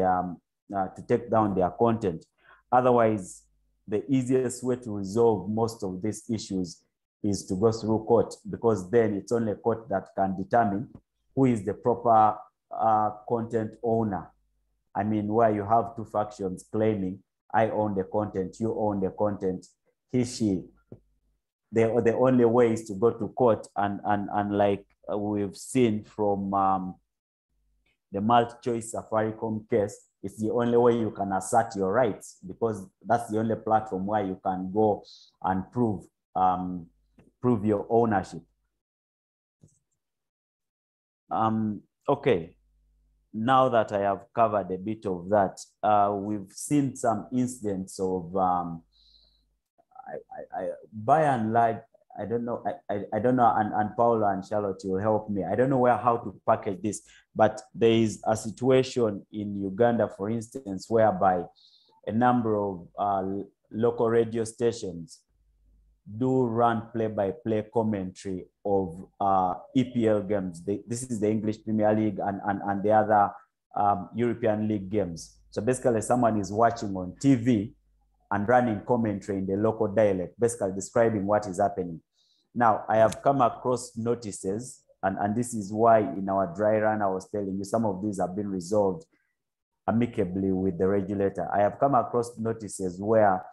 their content. Otherwise, the easiest way to resolve most of these issues is to go through court, because then it's only court that can determine who is the proper content owner. I mean, where you have two factions claiming, I own the content, you own the content, he, she. The only way is to go to court, and like we've seen from the MultiChoice Safaricom case, it's the only way you can assert your rights, because that's the only platform where you can go and prove your ownership. Okay, now that I have covered a bit of that, we've seen some incidents of, by and large, I don't know, and Paula and Charlotte will help me. I don't know how to package this, but there is a situation in Uganda, for instance, whereby a number of local radio stations do run play-by-play commentary of EPL games. This is the English Premier League and the other European League games. So basically, someone is watching on TV and running commentary in the local dialect, basically describing what is happening. Now, I have come across notices, and this is why in our dry run, I was telling you, some of these have been resolved amicably with the regulator. I have come across notices where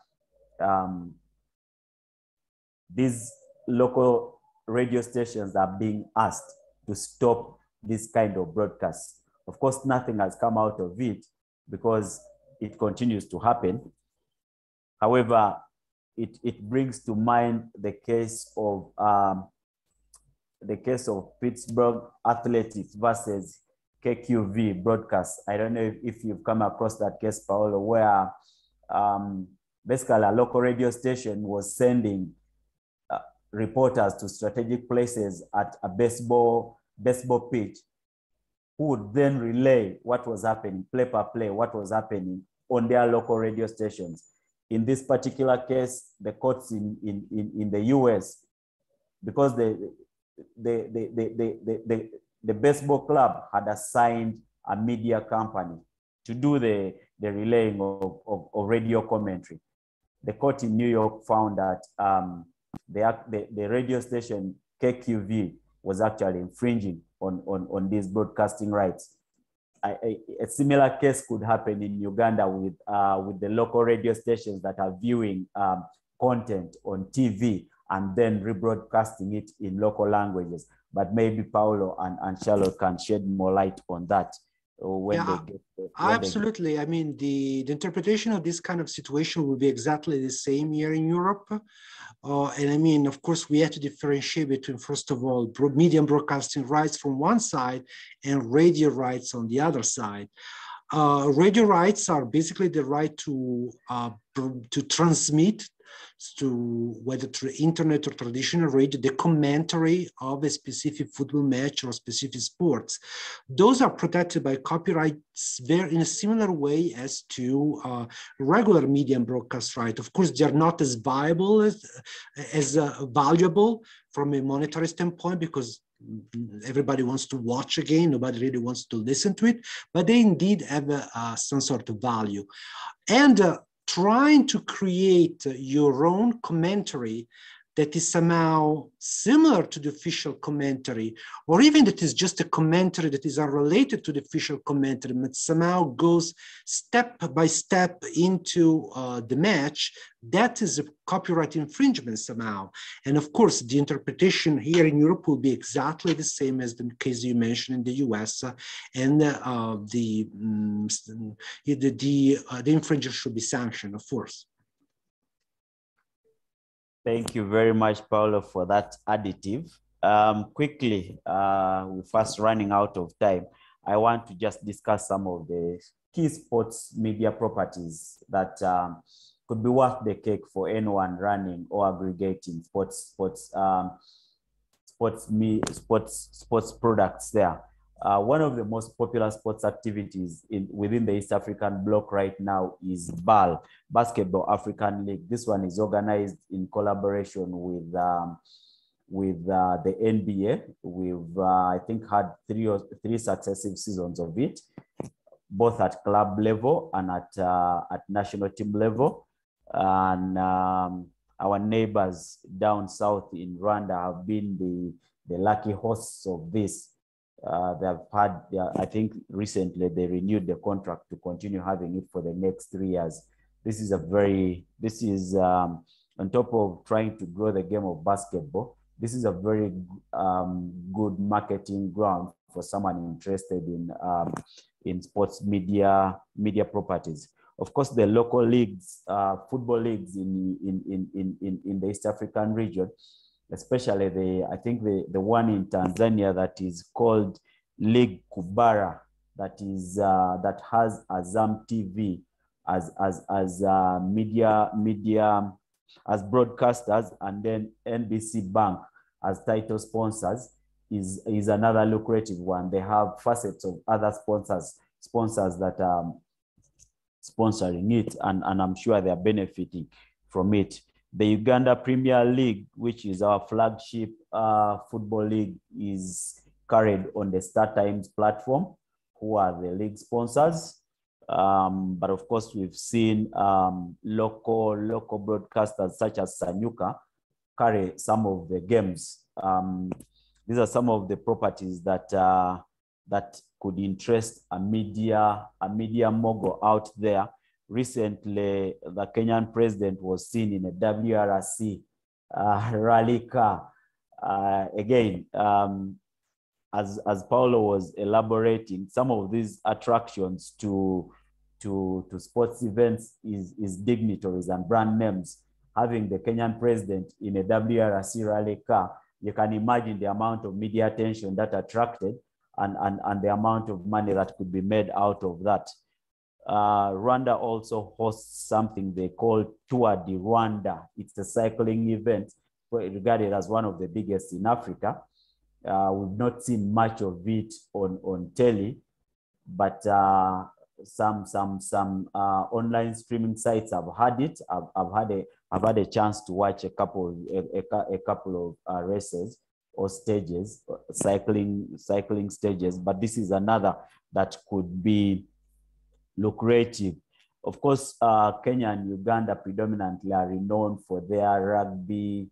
these local radio stations are being asked to stop this kind of broadcasts. Of course, nothing has come out of it because it continues to happen. However, it brings to mind the case of Pittsburgh Athletics versus KQV broadcast. I don't know if you've come across that case, Paolo, where basically a local radio station was sending reporters to strategic places at a baseball pitch, who would then relay what was happening, play by play, what was happening on their local radio stations. In this particular case, the courts in the US, because the baseball club had assigned a media company to do the relaying of radio commentary. The court in New York found that the radio station KQV was actually infringing on these broadcasting rights. A similar case could happen in Uganda with the local radio stations that are viewing content on TV and then rebroadcasting it in local languages. But maybe Paulo and Charlotte can shed more light on that when they get. Absolutely. I mean, the interpretation of this kind of situation will be exactly the same here in Europe. And I mean, of course, we have to differentiate between, first of all, media and broadcasting rights from one side and radio rights on the other side. Radio rights are basically the right to transmit, to whether through internet or traditional radio, the commentary of a specific football match or specific sports. Those are protected by copyrights in a similar way as to regular media and broadcast right. Of course, they're not as viable as valuable from a monetary standpoint, because everybody wants to watch a game, nobody really wants to listen to it, but they indeed have some sort of value. And trying to create your own commentary that is somehow similar to the official commentary, or even that is just a commentary that is unrelated to the official commentary, but somehow goes step by step into the match, that is a copyright infringement somehow. And of course, the interpretation here in Europe will be exactly the same as the case you mentioned in the US, and the infringer should be sanctioned, of course. Thank you very much, Paulo, for that additive. Quickly, we're fast running out of time. I want to just discuss some of the key sports media properties that could be worth the cake for anyone running or aggregating sports products there. One of the most popular sports activities within the East African bloc right now is BAL, Basketball African League. This one is organized in collaboration with the NBA. We've, I think, had three successive seasons of it, both at club level and at national team level. And our neighbors down south in Rwanda have been the lucky hosts of this. They have had, I think recently they renewed the contract to continue having it for the next 3 years. This is on top of trying to grow the game of basketball, this is a very good marketing ground for someone interested in sports media properties. Of course, the local leagues, football leagues in the East African region, especially I think the one in Tanzania that is called League Kubara, that has Azam TV as media as broadcasters, and then NBC Bank as title sponsors is another lucrative one. They have facets of other sponsors that are sponsoring it, and I'm sure they are benefiting from it. The Uganda Premier League, which is our flagship football league, is carried on the Star Times platform, who are the league sponsors. But of course, we've seen local broadcasters such as Sanyuka carry some of the games. These are some of the properties that could interest a media mogul out there. Recently, the Kenyan president was seen in a WRC rally car. Again, as Paulo was elaborating, some of these attractions to sports events is dignitaries and brand names. Having the Kenyan president in a WRC rally car, you can imagine the amount of media attention that attracted and the amount of money that could be made out of that. Rwanda also hosts something they call Tour de Rwanda. It's a cycling event regarded as one of the biggest in Africa. We've not seen much of it on telly, but some online streaming sites have had it. I've had a chance to watch a couple of races or stages, cycling stages, but this is another that could be lucrative. Of course, Kenya and Uganda predominantly are renowned for their rugby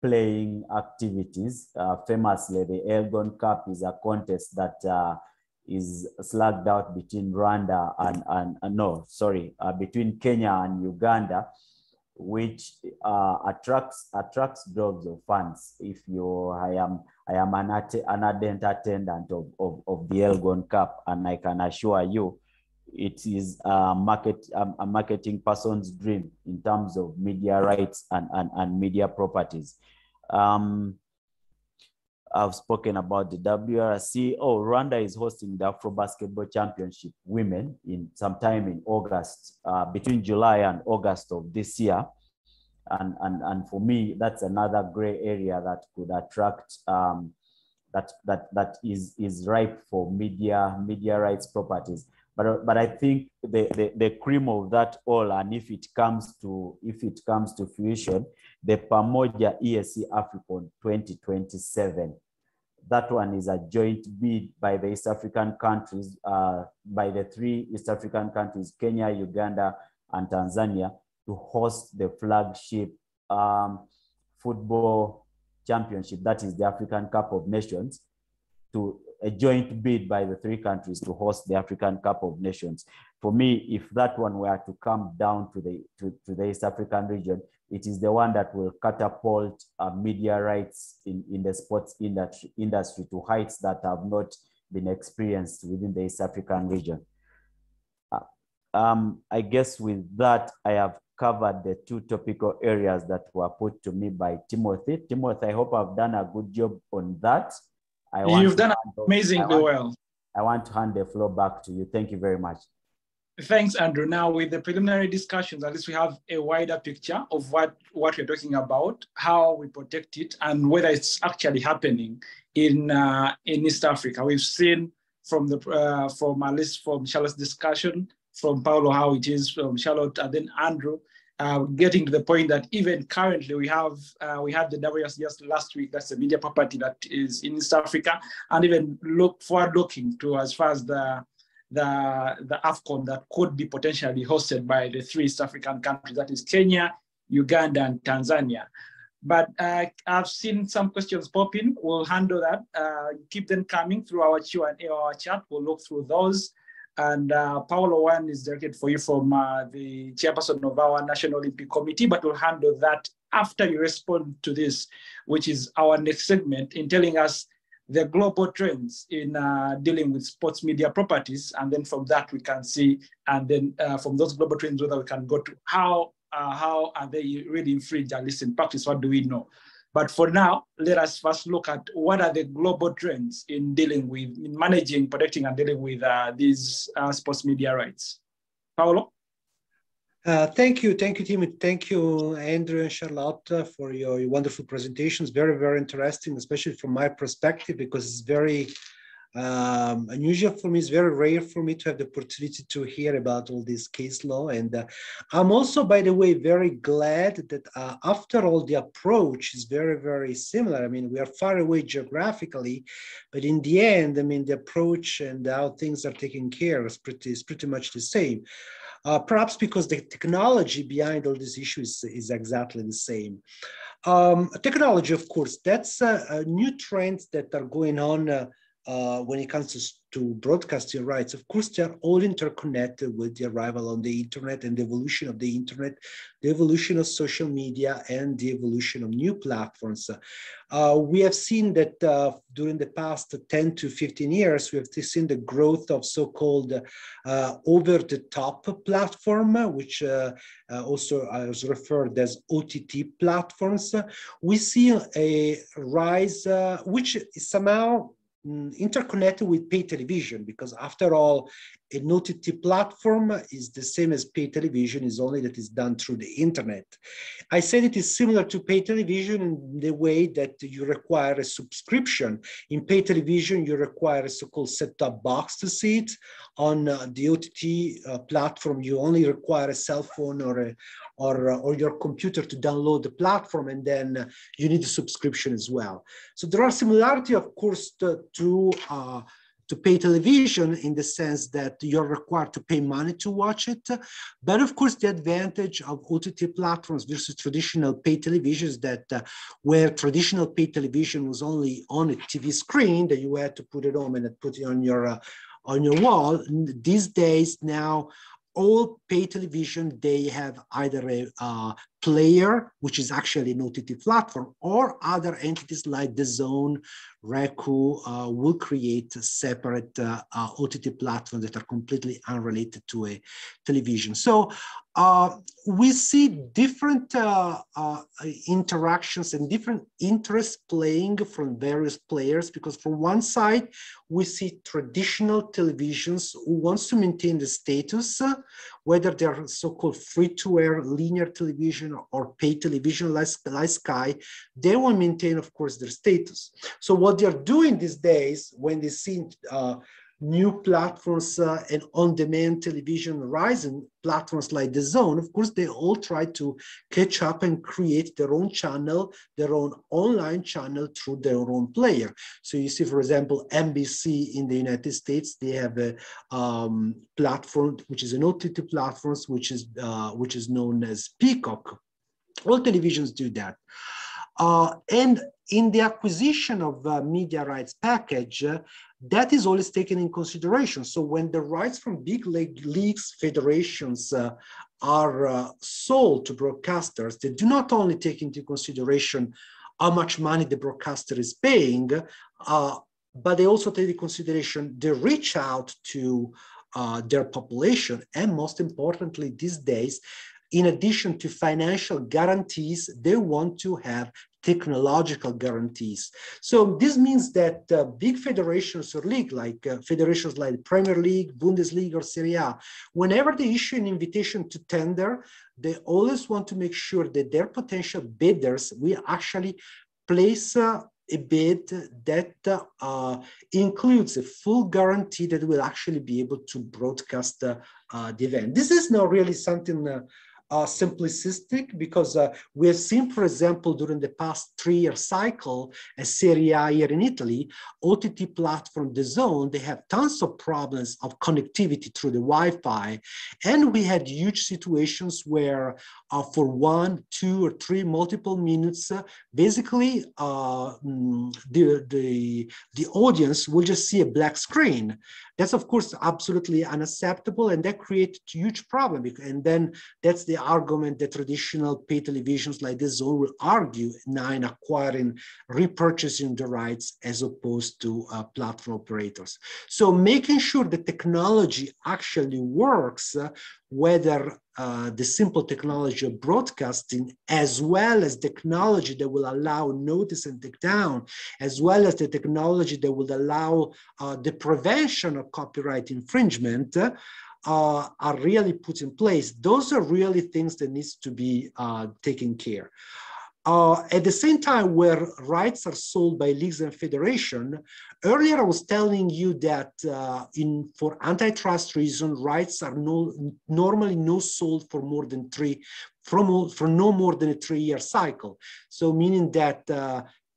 playing activities. Famously, the Elgon Cup is a contest that is slugged out between Rwanda between Kenya and Uganda, which attracts droves of fans. I am an ardent attendant of the Elgon Cup, and I can assure you, it is a marketing person's dream in terms of media rights and media properties. I've spoken about the WRC. Rwanda is hosting the Afro Basketball Championship Women sometime in August, between July and August of this year. And for me, that's another gray area that could attract, that is ripe for media rights properties. But I think the cream of that all, and if it comes to fruition, the Pamoja ESC African 2027. That one is a joint bid by the East African countries, by the 3 East African countries, Kenya, Uganda, and Tanzania, to host the flagship football championship, that is the African Cup of Nations, to a joint bid by the 3 countries to host the African Cup of Nations. For me, if that one were to come down to the East African region, it is the one that will catapult media rights in the sports industry to heights that have not been experienced within the East African region. I guess with that, I have covered the 2 topical areas that were put to me by Timothy. Timothy, I hope I've done a good job on that. You've done amazingly well. I want to hand the floor back to you. Thank you very much. Thanks, Andrew. Now, with the preliminary discussions, at least we have a wider picture of what we're talking about, how we protect it, and whether it's actually happening in East Africa. We've seen from at least from Charlotte's discussion, from Paulo how it is, from Charlotte, and then Andrew, getting to the point that even currently we had the WRC just last week. That's a media property that is in East Africa, and even forward-looking to as far as the AFCON that could be potentially hosted by the 3 East African countries, that is Kenya, Uganda, and Tanzania. But I've seen some questions pop in. We'll handle that. Keep them coming through our Q&A or our chat. We'll look through those. And Paulo, one is directed for you from the chairperson of our National Olympic Committee, but we'll handle that after you respond to this, which is our next segment, in telling us the global trends in dealing with sports media properties. And then from that, we can see, and then from those global trends, whether we can go to how are they really infringed, at least in practice, what do we know? But for now, let us first look at what are the global trends in managing, protecting, and dealing with these sports media rights. Paulo? Thank you, Timothy. Thank you, Andrew and Charlotte, for your wonderful presentations. Very, very interesting, especially from my perspective, because it's very unusual for me. It's very rare for me to have the opportunity to hear about all this case law. And I'm also, by the way, very glad that after all, the approach is very, very similar. I mean, we are far away geographically, but in the end, I mean, the approach and how things are taken care of is pretty much the same. Perhaps because the technology behind all these issues is exactly the same. Technology, of course, that's new trends that are going on when it comes to broadcasting rights. Of course, they're all interconnected with the arrival on the internet and the evolution of the internet, the evolution of social media, and the evolution of new platforms. We have seen that during the past 10 to 15 years, we have seen the growth of so-called over-the-top platform, which also is referred as OTT platforms. We see a rise, which is somehow interconnected with pay television, because after all, an OTT platform is the same as pay television, is only that it's done through the internet. I said it is similar to pay television in the way that you require a subscription. In pay television, you require a so-called set-top box to see it. On the OTT platform, you only require a cell phone or your computer to download the platform, and then you need a subscription as well. So there are similarities, of course, to pay television in the sense that you're required to pay money to watch it. But of course, the advantage of OTT platforms versus traditional pay television is that where traditional pay television was only on a TV screen that you had to put it on and put it on your wall, these days now, all pay television, they have either a player, which is actually an OTT platform, or other entities like DAZN, Roku will create separate OTT platforms that are completely unrelated to a television. So we see different interactions and different interests playing from various players, because from one side, we see traditional televisions who wants to maintain the status, whether they're so-called free-to-air linear television or pay television like Sky, they will maintain, of course, their status. So what they're doing these days when they see new platforms and on-demand television rising, platforms like DAZN, of course, they all try to catch up and create their own channel, their own online channel through their own player. So you see, for example, NBC in the United States, they have a platform, which is an OTT platform, which is known as Peacock. All televisions do that. And in the acquisition of media rights package, that is always taken in consideration. So when the rights from big leagues federations are sold to broadcasters, they do not only take into consideration how much money the broadcaster is paying, but they also take into consideration the reach out to their population. And most importantly, these days, in addition to financial guarantees, they want to have technological guarantees. So this means that big federations or league, like federations like Premier League, Bundesliga, or Serie A, whenever they issue an invitation to tender, they always want to make sure that their potential bidders will actually place a bid that includes a full guarantee that will actually be able to broadcast the event. This is not really something simplistic, because we have seen, for example, during the past 3-year cycle, a Serie A here in Italy, OTT platform DAZN, they have tons of problems of connectivity through the Wi-Fi. And we had huge situations where for 1, 2, or 3 multiple minutes, basically the audience will just see a black screen. That's, of course, absolutely unacceptable, and that creates a huge problem. And then that's the argument that traditional pay televisions like DAZN will argue now in acquiring, repurchasing the rights as opposed to platform operators. So making sure the technology actually works, whether the simple technology of broadcasting, as well as technology that will allow notice and take down, as well as the technology that will allow the prevention of copyright infringement, are really put in place. Those are really things that needs to be taken care. At the same time, where rights are sold by leagues and federation, earlier I was telling you that for antitrust reasons, rights are normally not sold for more than for no more than a 3-year cycle. So meaning that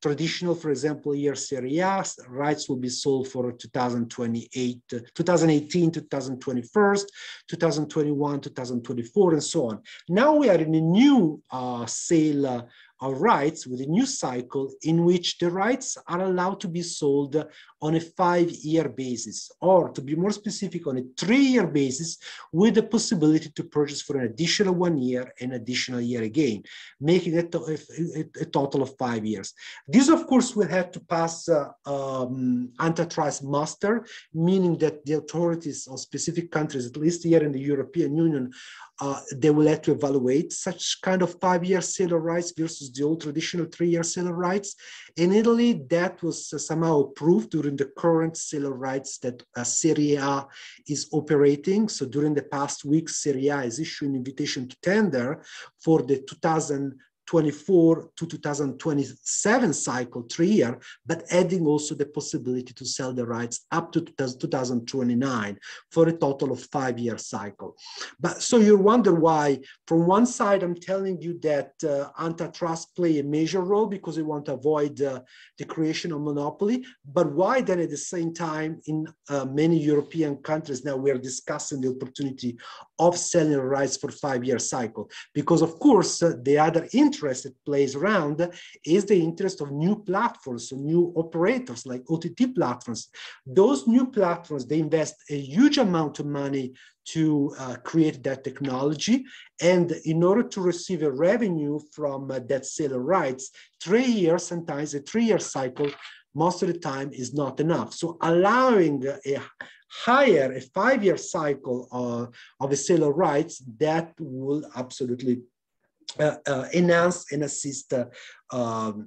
traditional, for example, year Serie A rights will be sold for 2018, 2021, 2024, and so on. Now we are in a new sale of rights with a new cycle in which the rights are allowed to be sold on a 5-year basis, or to be more specific, on a 3-year basis, with the possibility to purchase for an additional 1 year and additional year again, making it a total of 5 years. This, of course, will have to pass antitrust muster, meaning that the authorities of specific countries, at least here in the European Union, they will have to evaluate such kind of 5-year sale of rights versus use the old traditional 3-year seller rights. In Italy, that was somehow approved during the current seller rights that Serie A is operating. So during the past weeks, Serie A is issuing an invitation to tender for the 2024 to 2027 cycle, 3-year, but adding also the possibility to sell the rights up to 2029 for a total of 5-year cycle. But so you wonder why, from one side, I'm telling you that antitrust play a major role because we want to avoid the creation of monopoly, but why then at the same time in many European countries now we are discussing the opportunity of selling rights for 5-year cycle? Because of course, the other interest that plays around is the interest of new platforms, so new operators like OTT platforms. Those new platforms, they invest a huge amount of money to create that technology. And in order to receive a revenue from that sale of rights, 3 years, sometimes a 3-year cycle, most of the time is not enough. So allowing a 5-year cycle of a sale of rights, that will absolutely enhance and assist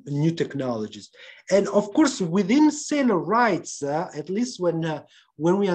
new technologies. And of course, within seller rights, at least when we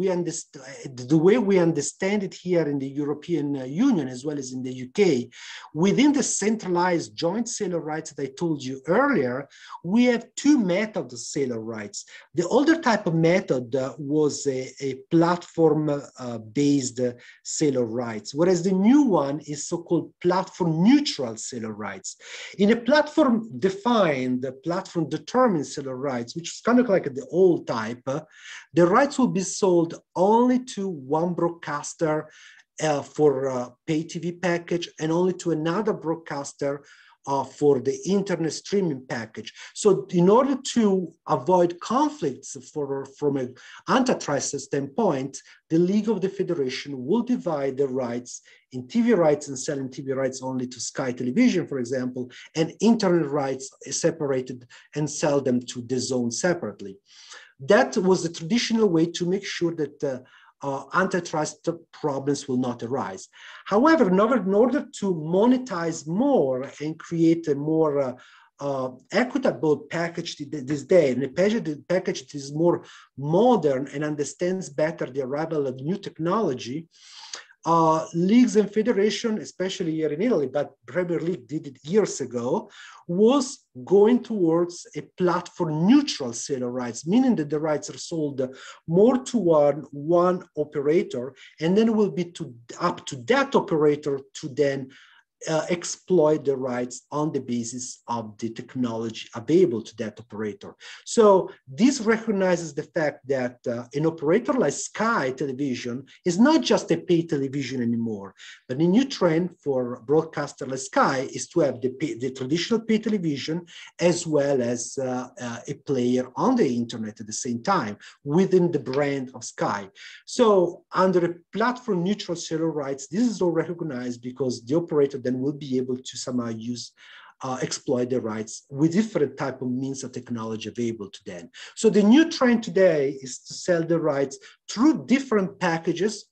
understand the way we understand it here in the European Union as well as in the UK, within the centralized joint seller rights that I told you earlier, we have 2 methods of seller rights. The older type of method was a platform-based seller rights, whereas the new one is so-called platform-neutral seller rights. In a platform-defined, platform-determined seller rights, which is kind of like the old type, the rights will be sold only to one broadcaster for a pay TV package and only to another broadcaster for the internet streaming package. So in order to avoid conflicts from an antitrust standpoint, the League of the Federation will divide the rights in TV rights and selling TV rights only to Sky Television, for example, and internet rights separated and sell them to DAZN separately. That was the traditional way to make sure that antitrust problems will not arise. However, in order to monetize more and create a more equitable package this day, and a package that is more modern and understands better the arrival of new technology, leagues and federation, especially here in Italy, but Premier League did it years ago, was going towards a platform neutral sale of rights, meaning that the rights are sold more to one operator, and then it will be up to that operator to then exploit the rights on the basis of the technology available to that operator. So this recognizes the fact that an operator like Sky Television is not just a pay television anymore, but a new trend for a broadcaster like Sky is to have the traditional pay television as well as a player on the internet at the same time within the brand of Sky. So under a platform neutral seller rights, this is all recognized because the operator then will be able to somehow exploit the rights with different type of means of technology available to them. So the new trend today is to sell the rights through different packages,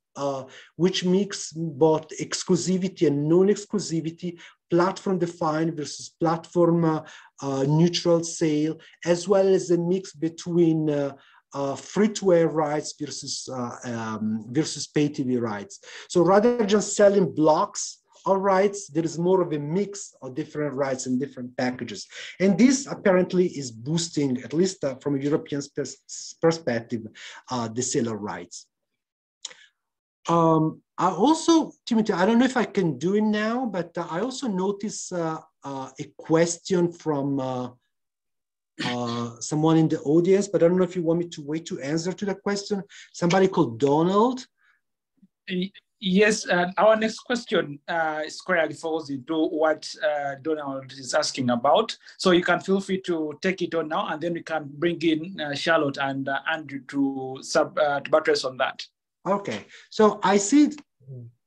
which mix both exclusivity and non-exclusivity, platform defined versus platform neutral sale, as well as a mix between free-to-air rights versus pay TV rights. So rather than just selling blocks of rights, there is more of a mix of different rights and different packages. And this apparently is boosting, at least from a European perspective, the seller rights. I also, Timothy, I don't know if I can do it now, but I also noticed a question from someone in the audience, but I don't know if you want me to wait to answer to the question. Somebody called Donald. Yes, our next question squarely falls into what Donald is asking about. So you can feel free to take it on now, and then we can bring in Charlotte and Andrew to buttress on that. Okay, so I see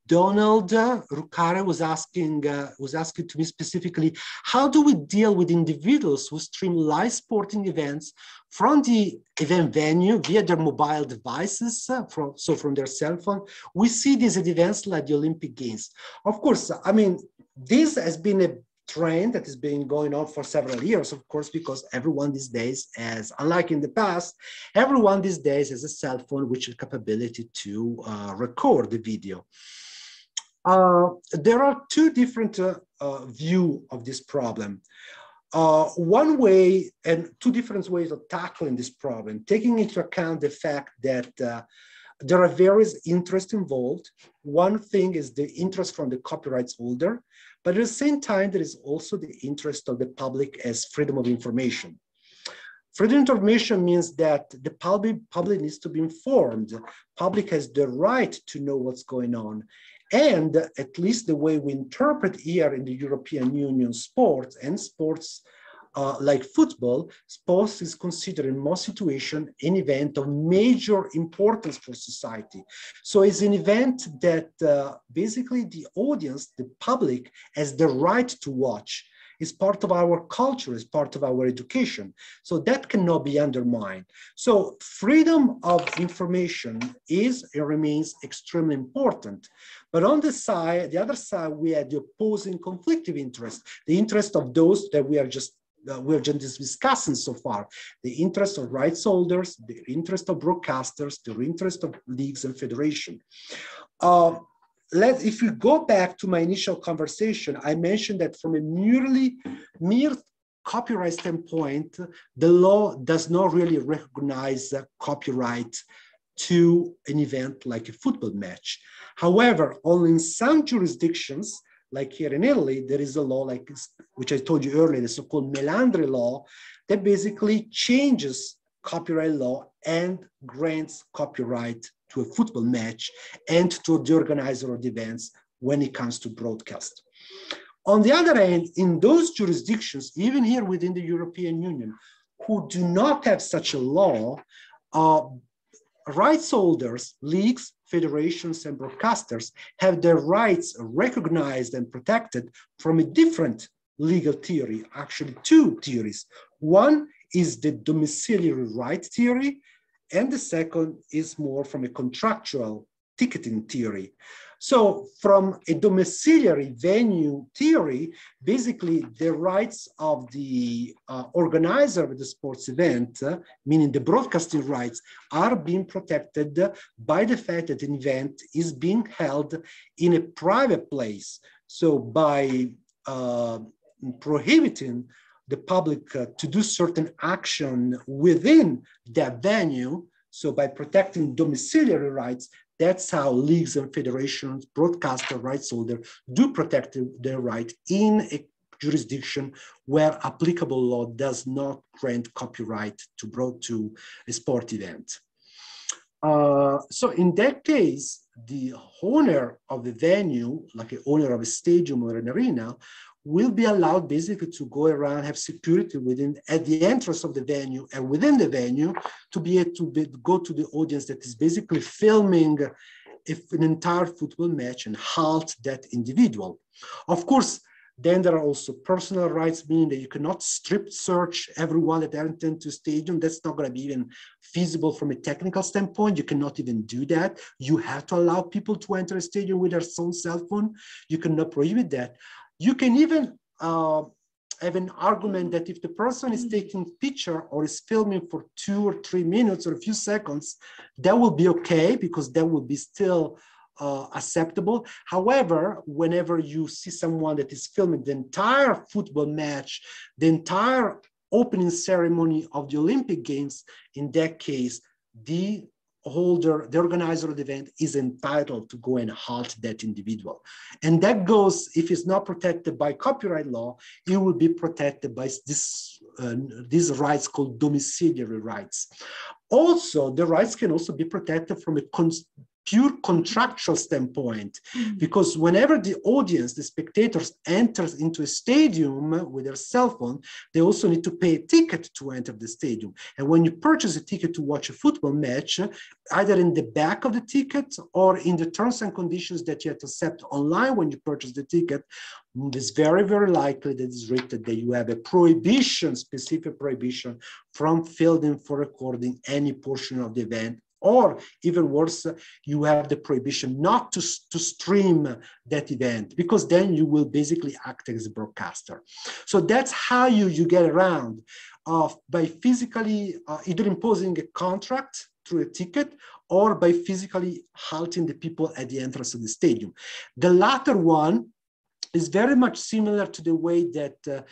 Donald Rucare was asking to me specifically, how do we deal with individuals who stream live sporting events from the event venue via their mobile devices, from their cell phone? We see this at events like the Olympic Games. Of course, I mean, this has been a trend that has been going on for several years, of course, because everyone these days, as unlike in the past, everyone these days has a cell phone which has the capability to record the video. There are two different views of this problem. One way and two different ways of tackling this problem, taking into account the fact that there are various interests involved. One thing is the interest from the copyright holder, but at the same time, there is also the interest of the public as freedom of information. Freedom of information means that the public needs to be informed. Public has the right to know what's going on. And at least the way we interpret here in the European Union sports and sports like football, sports is considered in most situations an event of major importance for society. So it's an event that basically the audience, the public, has the right to watch. It's part of our culture, it's part of our education. So that cannot be undermined. So freedom of information is and remains extremely important. But on the other side, we had the opposing conflicting interest, the interest of those that we are just discussing so far, the interest of rights holders, the interest of broadcasters, the interest of leagues and federation. If we go back to my initial conversation, I mentioned that from a mere copyright standpoint, the law does not really recognize copyright to an event like a football match. However, only in some jurisdictions, like here in Italy, there is a law like which I told you earlier, the so-called Melandri law, that basically changes copyright law and grants copyright to a football match and to the organizer of the events when it comes to broadcast. On the other hand, in those jurisdictions, even here within the European Union, who do not have such a law, rights holders, leagues, federations, and broadcasters have their rights recognized and protected from a different legal theory, actually two theories. One is the domiciliary right theory, and the second is more from a contractual ticketing theory. So from a domiciliary venue theory, basically the rights of the organizer of the sports event, meaning the broadcasting rights, are being protected by the fact that an event is being held in a private place. So by prohibiting the public to do certain action within that venue, so by protecting domiciliary rights, that's how leagues and federations, broadcaster rights holders do protect their right in a jurisdiction where applicable law does not grant copyright to a sport event. So in that case, the owner of the venue, like an owner of a stadium or an arena, will be allowed basically to go around, have security at the entrance of the venue and within the venue to be able to go to the audience that is basically filming an entire football match and halt that individual. Of course, then there are also personal rights, meaning that you cannot strip search everyone that entered into a stadium. That's not going to be even feasible from a technical standpoint. You cannot even do that. You have to allow people to enter a stadium with their own cell phone. You cannot prohibit that. You can even have an argument that if the person is taking a picture or is filming for 2 or 3 minutes or a few seconds, that will be okay because that will be still acceptable. However, whenever you see someone that is filming the entire football match, the entire opening ceremony of the Olympic Games, in that case, the organizer of the event is entitled to go and halt that individual. And that goes, if it's not protected by copyright law, it will be protected by these rights called domiciliary rights. Also, the rights can also be protected from a pure contractual standpoint, because whenever the audience, the spectators enters into a stadium with their cell phone, they also need to pay a ticket to enter the stadium. And when you purchase a ticket to watch a football match, either in the back of the ticket or in the terms and conditions that you have to accept online when you purchase the ticket, it's very, very likely that it's written that you have a prohibition, specific prohibition from filming for recording any portion of the event Or even worse, you have the prohibition not to stream that event, because then you will basically act as a broadcaster. So that's how you get around by physically either imposing a contract through a ticket, or by physically halting the people at the entrance of the stadium. The latter one is very much similar to the way that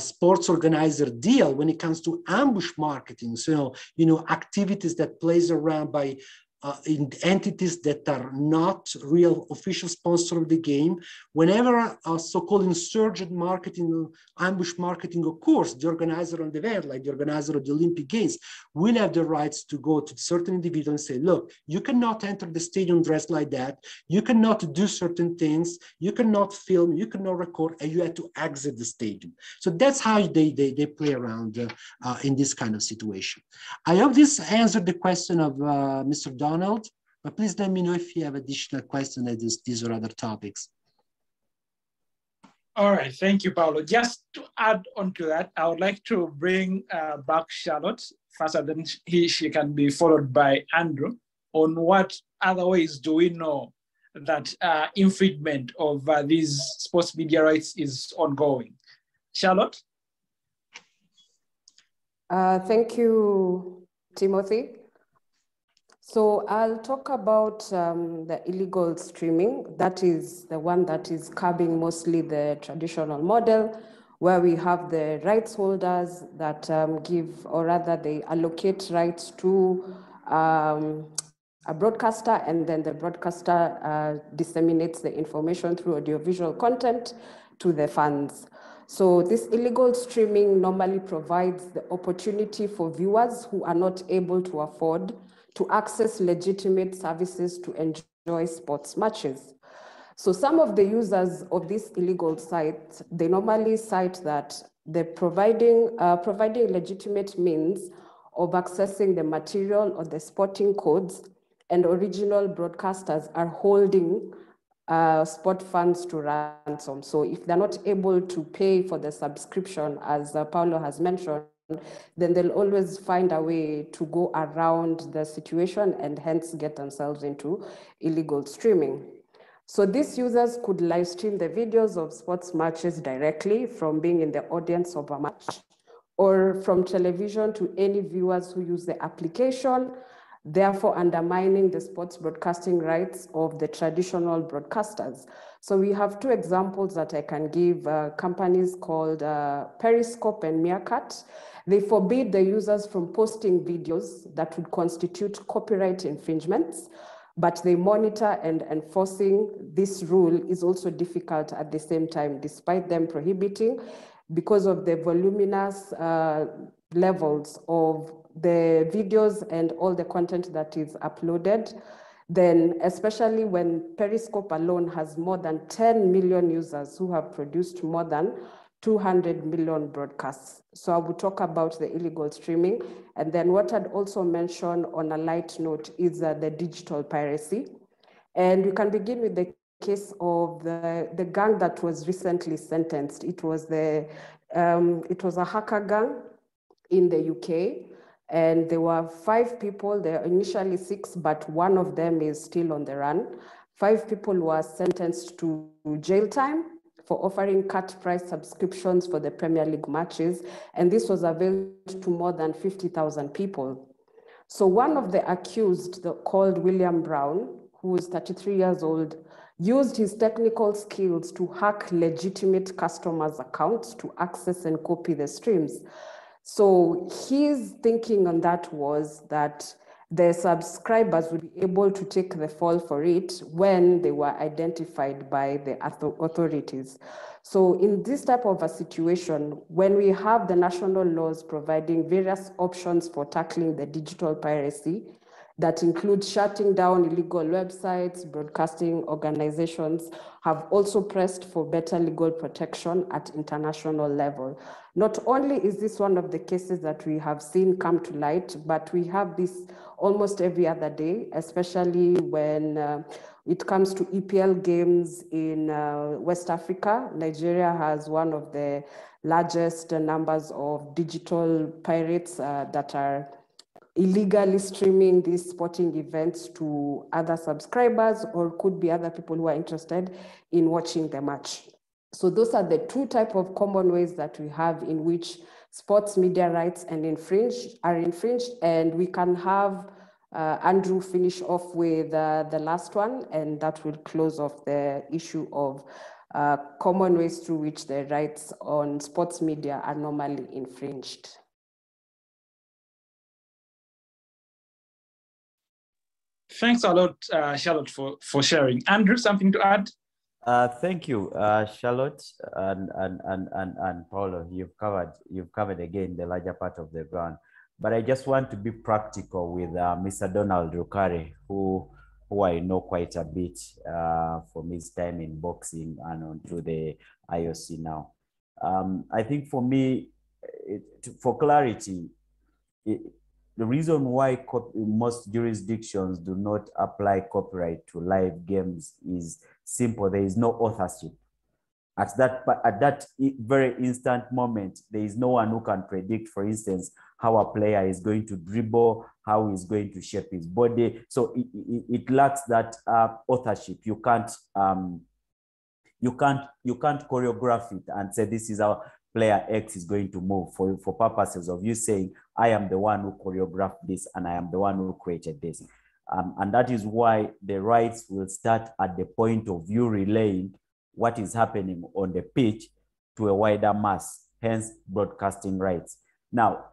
sports organizers deal when it comes to ambush marketing. So, activities that plays around by in entities that are not real official sponsor of the game. Whenever a so-called insurgent marketing, ambush marketing occurs, the organizer of the event, like the organizer of the Olympic Games, will have the rights to go to certain individuals and say, look, you cannot enter the stadium dressed like that, you cannot do certain things, you cannot film, you cannot record, and you have to exit the stadium. So that's how they play around in this kind of situation. I hope this answered the question of Mr. Donald, but please let me know if you have additional questions on these or other topics. All right, thank you, Paolo. Just to add on to that, I would like to bring back Charlotte first, and then she can be followed by Andrew on what other ways do we know that infringement of these sports media rights is ongoing. Charlotte? Thank you, Timothy. So I'll talk about the illegal streaming. That is the one that is curbing mostly the traditional model, where we have the rights holders that give, or rather they allocate rights to a broadcaster, and then the broadcaster disseminates the information through audiovisual content to the fans. So this illegal streaming normally provides the opportunity for viewers who are not able to afford to access legitimate services to enjoy sports matches. So some of the users of these illegal sites, they normally cite that they're providing legitimate means of accessing the material or the sporting codes, and original broadcasters are holding sport fans to ransom. So if they're not able to pay for the subscription, as Paulo has mentioned, then they'll always find a way to go around the situation and hence get themselves into illegal streaming. So these users could live stream the videos of sports matches directly from being in the audience of a match, or from television to any viewers who use the application, therefore undermining the sports broadcasting rights of the traditional broadcasters. So we have two examples that I can give, companies called Periscope and Meerkat. They forbid the users from posting videos that would constitute copyright infringements, but they monitor, and enforcing this rule is also difficult at the same time, despite them prohibiting, because of the voluminous levels of the videos and all the content that is uploaded. Then, especially when Periscope alone has more than 10 million users who have produced more than 200 million broadcasts. So I will talk about the illegal streaming. And then what I'd also mention on a light note is the digital piracy. And we can begin with the case of the gang that was recently sentenced. It was a hacker gang in the UK. And there were 5 people, there were initially 6, but one of them is still on the run. 5 people were sentenced to jail time for offering cut price subscriptions for the Premier League matches. And this was available to more than 50,000 people. So one of the accused, called William Brown, who was 33 years old, used his technical skills to hack legitimate customers' accounts to access and copy the streams. So his thinking on that was that the subscribers would be able to take the fall for it when they were identified by the authorities. So in this type of a situation, when we have the national laws providing various options for tackling the digital piracy, that includes shutting down illegal websites, broadcasting organizations have also pressed for better legal protection at international level. Not only is this one of the cases that we have seen come to light, but we have this almost every other day, especially when it comes to EPL games in West Africa. Nigeria has one of the largest numbers of digital pirates that are illegally streaming these sporting events to other subscribers, or could be other people who are interested in watching the match. So those are the two types of common ways that we have in which sports media rights are infringed, and we can have Andrew finish off with the last one, and that will close off the issue of common ways through which the rights on sports media are normally infringed. Thanks a lot, Charlotte, for sharing. Andrew, something to add? Thank you, Charlotte and Paulo. You've covered again the larger part of the ground. But I just want to be practical with Mr. Donald Rukare, who I know quite a bit from his time in boxing and onto the IOC now. I think for me, for clarity, the reason why most jurisdictions do not apply copyright to live games is simple. There is no authorship. At that very instant moment, there is no one who can predict, for instance, how a player is going to dribble, how he's going to shape his body. So it lacks that authorship. You can't choreograph it and say this is how player X is going to move for purposes of you saying, I am the one who choreographed this and I am the one who created this. And that is why the rights will start at the point of you relaying what is happening on the pitch to a wider mass, hence broadcasting rights. Now,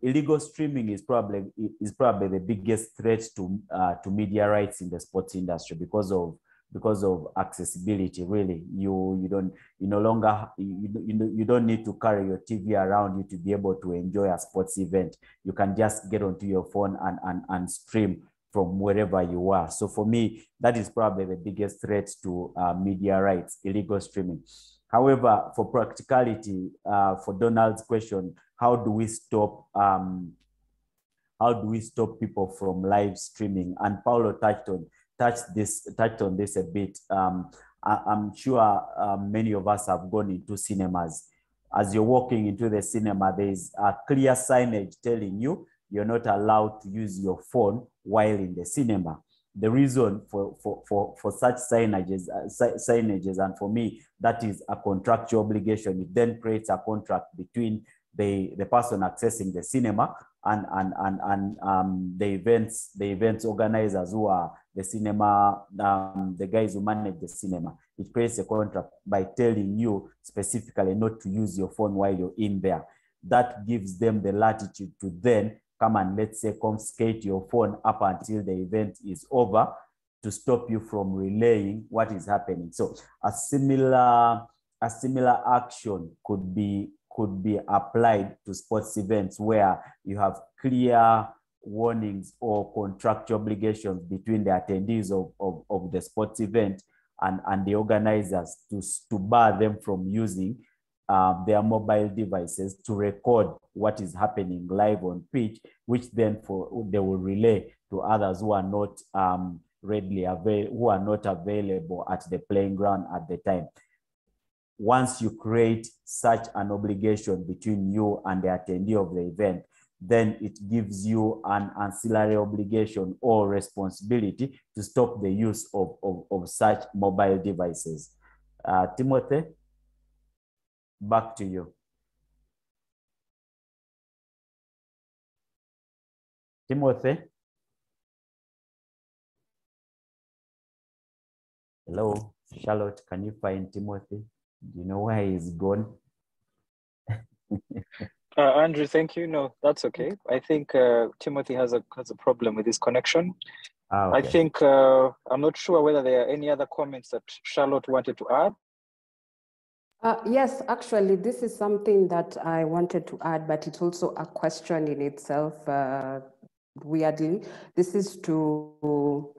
illegal streaming is probably the biggest threat to media rights in the sports industry because of accessibility. Really, you don't need to carry your TV around you to be able to enjoy a sports event. You can just get onto your phone and stream from wherever you are. So for me, that is probably the biggest threat to media rights, illegal streaming. However, for practicality, for Donald's question, how do we stop people from live streaming? And Paulo touched on this a bit. I'm sure many of us have gone into cinemas. As you're walking into the cinema, there is a clear signage telling you you're not allowed to use your phone while in the cinema. The reason for such signages, and for me, that is a contractual obligation. It then creates a contract between the person accessing the cinema and the events organizers who are the cinema, the guys who manage the cinema. It creates a contract by telling you specifically not to use your phone while you're in there. That gives them the latitude to then come and, let's say, confiscate your phone up until the event is over to stop you from relaying what is happening. So a similar action could be applied to sports events where you have clear warnings or contractual obligations between the attendees of the sports event and the organizers to bar them from using their mobile devices to record what is happening live on pitch, which then they will relay to others who are not available at the playing ground at the time. Once you create such an obligation between you and the attendee of the event, then it gives you an ancillary obligation or responsibility to stop the use of such mobile devices. Timothy, back to you. Timothy? Hello, Charlotte, can you find Timothy? Do you know where he's gone? Andrew, thank you. No, that's okay. I think Timothy has a problem with his connection. Okay. I think I'm not sure whether there are any other comments that Charlotte wanted to add. Yes, actually, this is something that I wanted to add, but it's also a question in itself, weirdly. This is to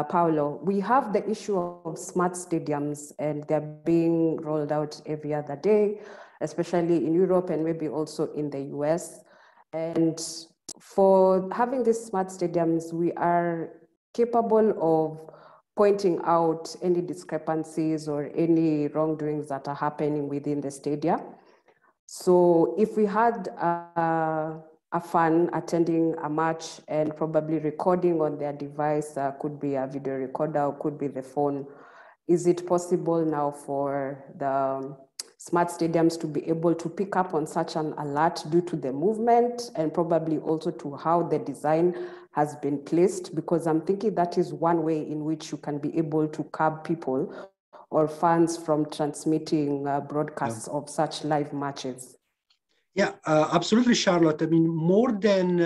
Paulo. We have the issue of smart stadiums, and they're being rolled out every other day, especially in Europe and maybe also in the US. And for having these smart stadiums, we are capable of pointing out any discrepancies or any wrongdoings that are happening within the stadia. So if we had a a fan attending a match and probably recording on their device, could be a video recorder, or could be the phone. Is it possible now for the smart stadiums to be able to pick up on such an alert due to the movement and probably also to how the design has been placed? Because I'm thinking that is one way in which you can be able to curb people or fans from transmitting broadcasts of such live matches. Yeah, absolutely, Charlotte. I mean, more than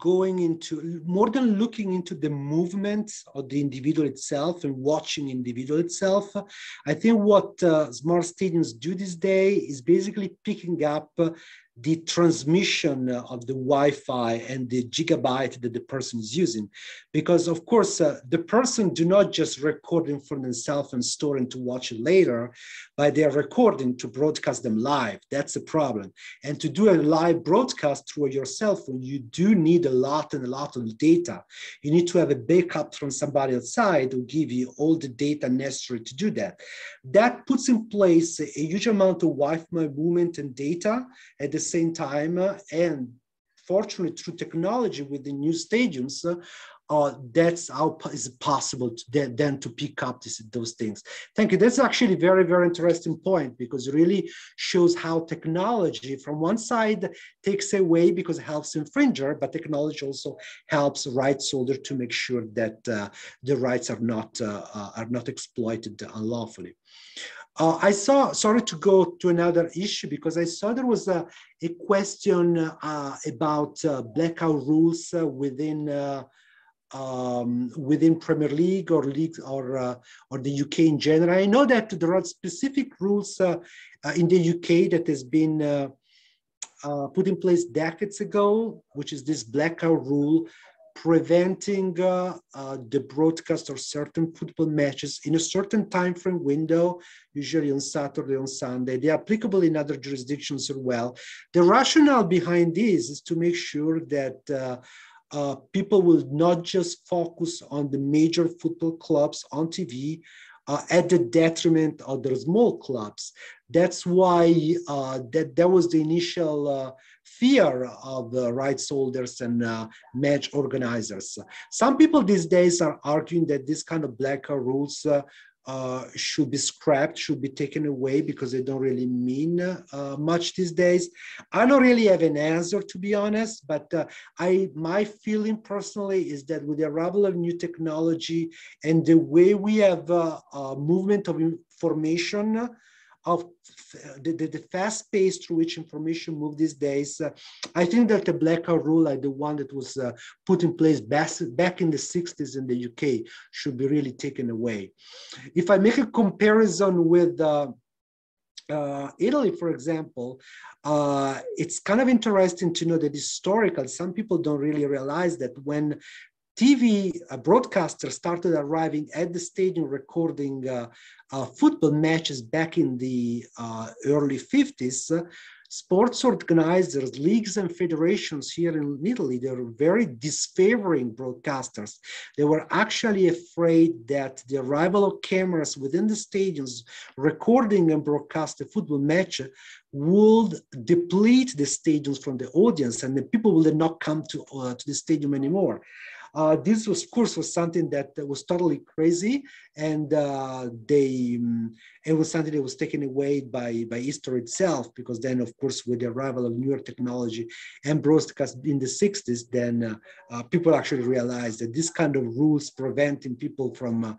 looking into the movement of the individual itself and watching individual itself, I think what smart stadiums do this day is basically picking up the transmission of the Wi-Fi and the gigabyte that the person is using. Because of course, the person do not just recording for themselves and storing to watch it later, but they are recording to broadcast them live. That's the problem. And to do a live broadcast through your cell phone, you do need a lot of data. You need to have a backup from somebody outside who give you all the data necessary to do that. That puts in place a huge amount of Wi-Fi movement and data at the same time, and fortunately through technology with the new stadiums, that's how is it possible to then to pick up those things. Thank you. That's actually a very, very interesting point, because it really shows how technology from one side takes away because it helps infringer, but technology also helps rights holder to make sure that the rights are not exploited unlawfully. Sorry to go to another issue, because I saw there was a question about blackout rules within Premier League or leagues or the UK in general. I know that there are specific rules in the UK that has been put in place decades ago, which is this blackout rule preventing the broadcast of certain football matches in a certain time frame window, usually on Saturday, on Sunday. They are applicable in other jurisdictions as well. The rationale behind this is to make sure that people will not just focus on the major football clubs on TV at the detriment of the small clubs. That's why that was the initial fear of rights holders and match organizers. Some people these days are arguing that this kind of blackout rules should be scrapped, should be taken away, because they don't really mean much these days. I don't really have an answer, to be honest, but my feeling personally is that with the arrival of new technology and the way we have movement of information, of the fast pace through which information moves these days, I think that the blackout rule, like the one that was put in place back in the 60s in the UK, should be really taken away. If I make a comparison with Italy, for example, it's kind of interesting to know that historically, some people don't really realize that when TV broadcasters started arriving at the stadium recording football matches back in the early 50s, sports organizers, leagues and federations here in Italy, they were very disfavoring broadcasters. They were actually afraid that the arrival of cameras within the stadiums recording and broadcast a football match would deplete the stadiums from the audience, and the people will not come to the stadium anymore. This was, of course, was something that was totally crazy, and it was something that was taken away by history itself, because then, of course, with the arrival of newer technology and broadcast in the 60s, then people actually realized that this kind of rules preventing people from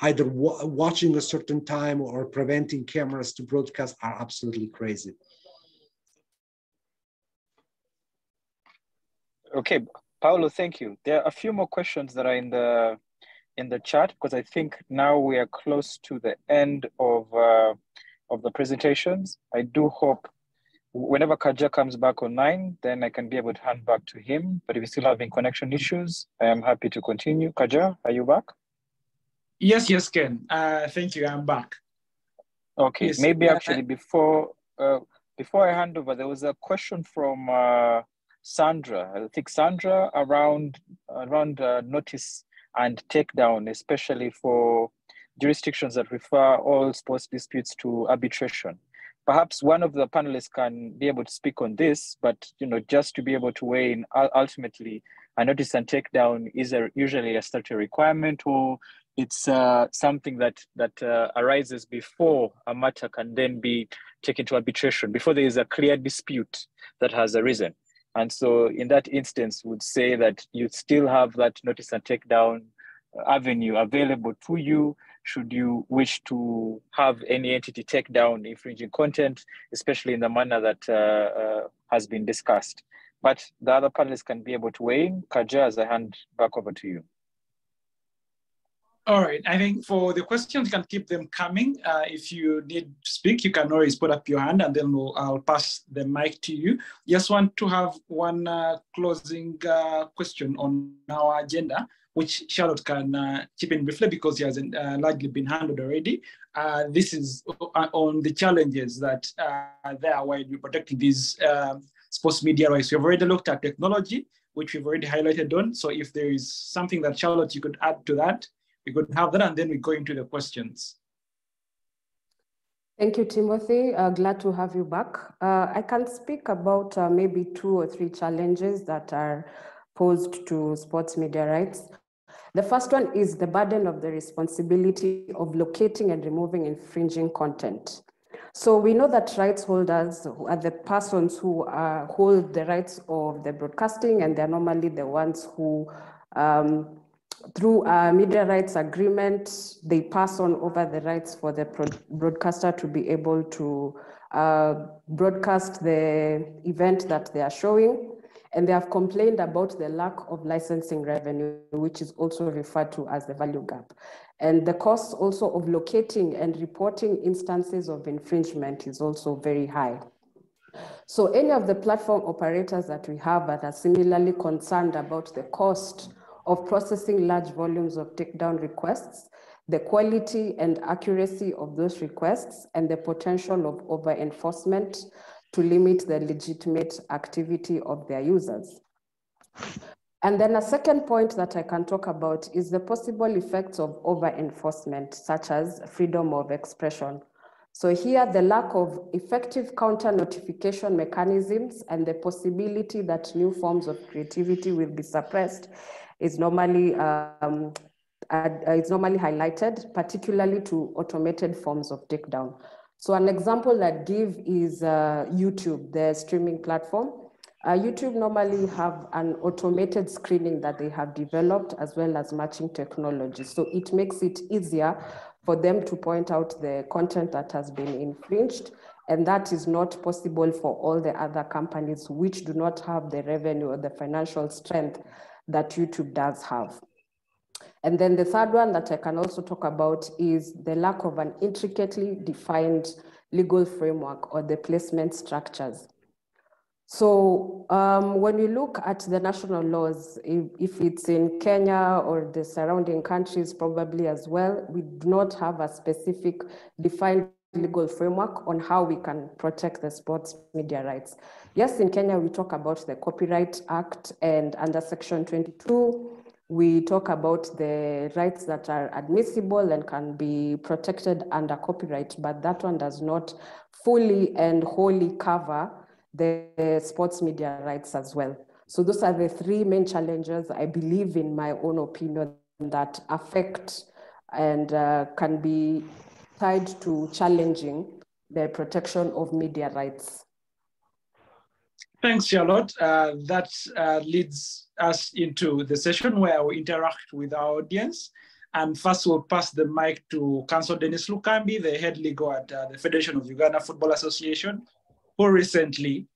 either watching a certain time or preventing cameras to broadcast are absolutely crazy. Okay. Paolo, thank you. There are a few more questions that are in the chat, because I think now we are close to the end of the presentations. I do hope whenever Kaja comes back online, then I can be able to hand back to him. But if you're still having connection issues, I am happy to continue. Kaja, are you back? Yes, Ken. Thank you. I'm back. Okay. Yes, Maybe actually before I hand over, there was a question from Sandra. I think Sandra around notice and takedown, especially for jurisdictions that refer all sports disputes to arbitration. perhaps one of the panelists can be able to speak on this, but just to be able to weigh in, ultimately, a notice and takedown is usually a statutory requirement, or it's something that arises before a matter can then be taken to arbitration, before there is a clear dispute that has arisen. And so in that instance, would say that you still have that notice and takedown avenue available to you should you wish to have any entity take down infringing content, especially in the manner that has been discussed. But the other panelists can be able to weigh in. Kaja, as I hand back over to you. All right, I think for the questions, you can keep them coming. If you need to speak, you can always put up your hand and then I'll pass the mic to you. Just want to have one closing question on our agenda, which Charlotte can chip in briefly because he has largely been handled already. This is on the challenges that there are while you're protecting these sports media rights. We've already looked at technology, which we've already highlighted on. So if there is something that Charlotte, you could add to that, we could have that, and then we go into the questions. Thank you, Timothy. Glad to have you back. I can speak about maybe 2 or 3 challenges that are posed to sports media rights. The first one is the burden of the responsibility of locating and removing infringing content. So we know that rights holders are the persons who hold the rights of the broadcasting, and they're normally the ones who through a media rights agreement, they pass on over the rights for the broadcaster to be able to broadcast the event that they are showing. And they have complained about the lack of licensing revenue, which is also referred to as the value gap. And the cost also of locating and reporting instances of infringement is also very high. So any of the platform operators that we have that are similarly concerned about the cost of processing large volumes of takedown requests, the quality and accuracy of those requests, and the potential of over-enforcement to limit the legitimate activity of their users. And then a second point that I can talk about is the possible effects of over-enforcement, such as freedom of expression. So here, the lack of effective counter-notification mechanisms and the possibility that new forms of creativity will be suppressed is normally highlighted, particularly to automated forms of takedown. So an example that give is YouTube, the streaming platform. YouTube normally have an automated screening that they have developed as well as matching technology. So it makes it easier for them to point out the content that has been infringed. And that is not possible for all the other companies which do not have the revenue or the financial strength that YouTube does have. And then the third one that I can also talk about is the lack of an intricately defined legal framework or the placement structures. So when we look at the national laws, if it's in Kenya or the surrounding countries probably as well, we do not have a specific defined legal framework on how we can protect the sports media rights. Yes, in Kenya, we talk about the Copyright Act, and under Section 22, we talk about the rights that are admissible and can be protected under copyright, but that one does not fully and wholly cover the sports media rights as well. So those are the 3 main challenges, I believe, in my own opinion, that affect and can be tied to challenging the protection of media rights. Thanks, Charlotte. That leads us into the session where we interact with our audience. And first, we'll pass the mic to Counsel Dennis Lukambi, the head legal at the Federation of Uganda Football Association, who recently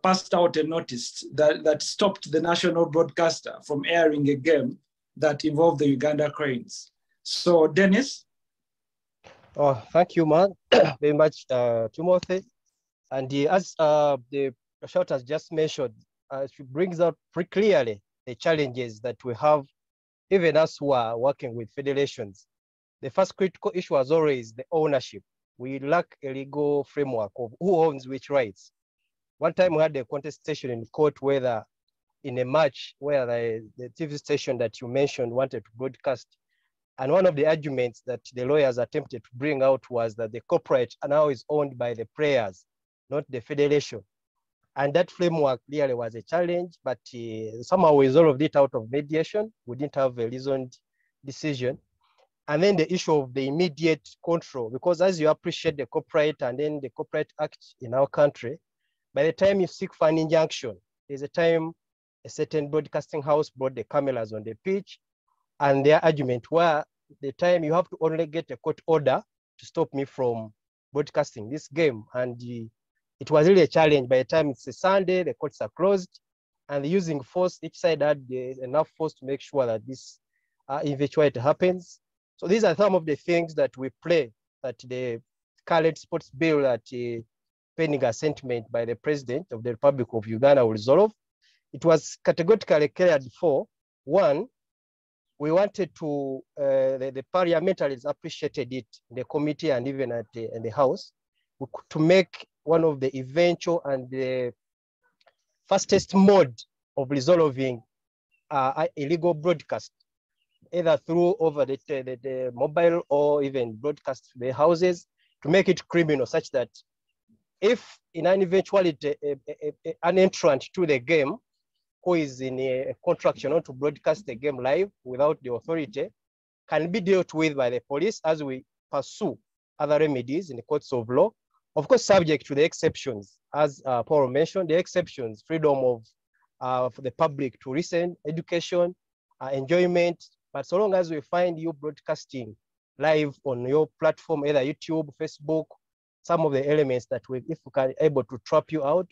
passed out a notice that stopped the national broadcaster from airing a game that involved the Uganda Cranes. So, Dennis. Oh, thank you, man, very much, Timothy. And as the Shot has just mentioned, she brings out pretty clearly the challenges that we have, even us who are working with federations. The first critical issue as always the ownership. We lack a legal framework of who owns which rights. One time we had a contestation in court whether in a match where the TV station that you mentioned wanted to broadcast And one of the arguments that the lawyers attempted to bring out was that the corporate now is owned by the players, not the federation. And that framework really was a challenge, but somehow we resolved it out of mediation. We didn't have a reasoned decision. And then the issue of the immediate control, because as you appreciate the Corporate and then the Corporate Act in our country, by the time you seek for an injunction, there's a time a certain broadcasting house brought the cameras on the pitch, and their argument were the time you have to only get a court order to stop me from broadcasting this game. And it was really a challenge. By the time it's a Sunday, the courts are closed, and using force, each side had enough force to make sure that this eventuality happens. So these are some of the things that we play that the current sports bill that pending assentment by the President of the Republic of Uganda will resolve. It was categorically cleared for, one, we wanted to, the parliamentarians appreciated it in the committee and even at in the House, to make one of the eventual and the fastest mode of resolving illegal broadcast, either through over the mobile or even broadcast to the houses, to make it criminal, such that if in an eventuality an entrant to the game who is in a contract not to broadcast the game live without the authority can be dealt with by the police as we pursue other remedies in the courts of law, of course subject to the exceptions, as Paul mentioned, the exceptions, freedom of for the public to listen, education, enjoyment. But so long as we find you broadcasting live on your platform, either YouTube, Facebook, some of the elements that if we can able to trap you out,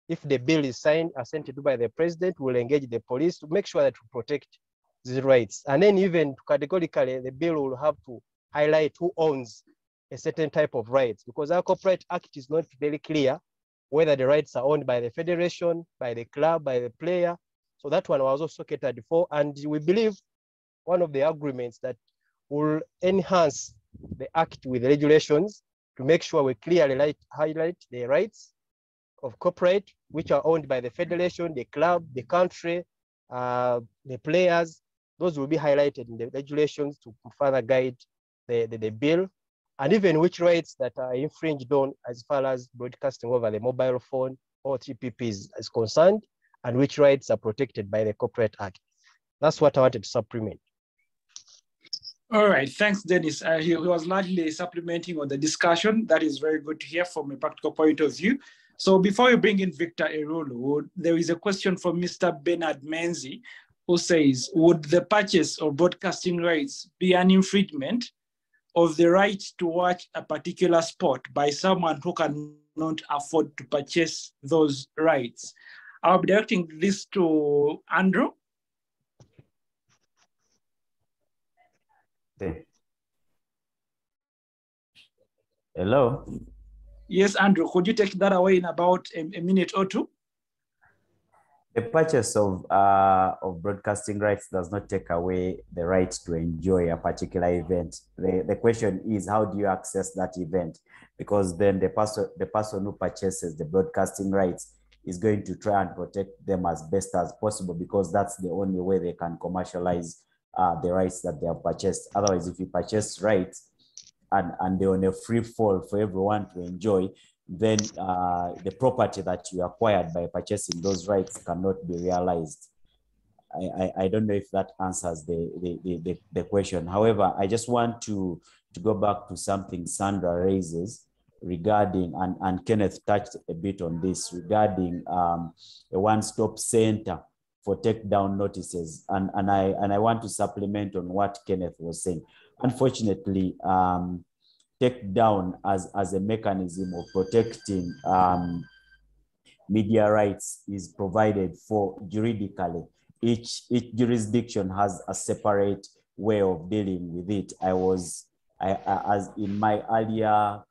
if the bill is signed, assented to by the President, we'll engage the police to make sure that we protect these rights. And then even categorically, the bill will have to highlight who owns a certain type of rights, because our Corporate Act is not very clear whether the rights are owned by the federation, by the club, by the player. So that one was also catered for. And we believe one of the agreements that will enhance the act with regulations to make sure we clearly highlight the rights of corporate, which are owned by the federation, the club, the country, the players. Those will be highlighted in the regulations to further guide the bill, and even which rights that are infringed on as far as broadcasting over the mobile phone or TPP is concerned, and which rights are protected by the Corporate Act. That's what I wanted to supplement. All right, thanks, Dennis. He was largely supplementing on the discussion. That is very good to hear from a practical point of view. So before you bring in Victor Erulu, there is a question from Mr. Bernard Menzi, who says, would the purchase of broadcasting rights be an infringement of the right to watch a particular sport by someone who cannot afford to purchase those rights? I'll be directing this to Andrew. Hello. Yes, Andrew, could you take that away in about a minute or two? The purchase of broadcasting rights does not take away the right to enjoy a particular event. The question is, how do you access that event? Because then the person who purchases the broadcasting rights is going to try and protect them as best as possible, because that's the only way they can commercialize the rights that they have purchased. Otherwise, if you purchase rights and they're on a free fall for everyone to enjoy, then the property that you acquired by purchasing those rights cannot be realized. I don't know if that answers the question. However, I just want to go back to something Sandra raises regarding, and Kenneth touched a bit on this, regarding a one-stop center for takedown notices. And I want to supplement on what Kenneth was saying. Unfortunately, takedown as a mechanism of protecting media rights is provided for juridically. Each jurisdiction has a separate way of dealing with it. As in my earlier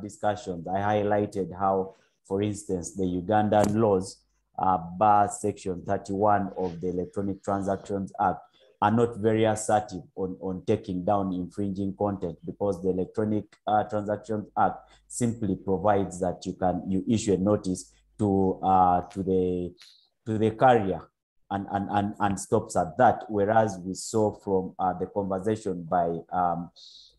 discussions, I highlighted how, for instance, the Ugandan laws, bar section 31 of the Electronic Transactions Act, are not very assertive on taking down infringing content, because the Electronic Transactions Act simply provides that you issue a notice to the carrier and stops at that. Whereas we saw from the conversation by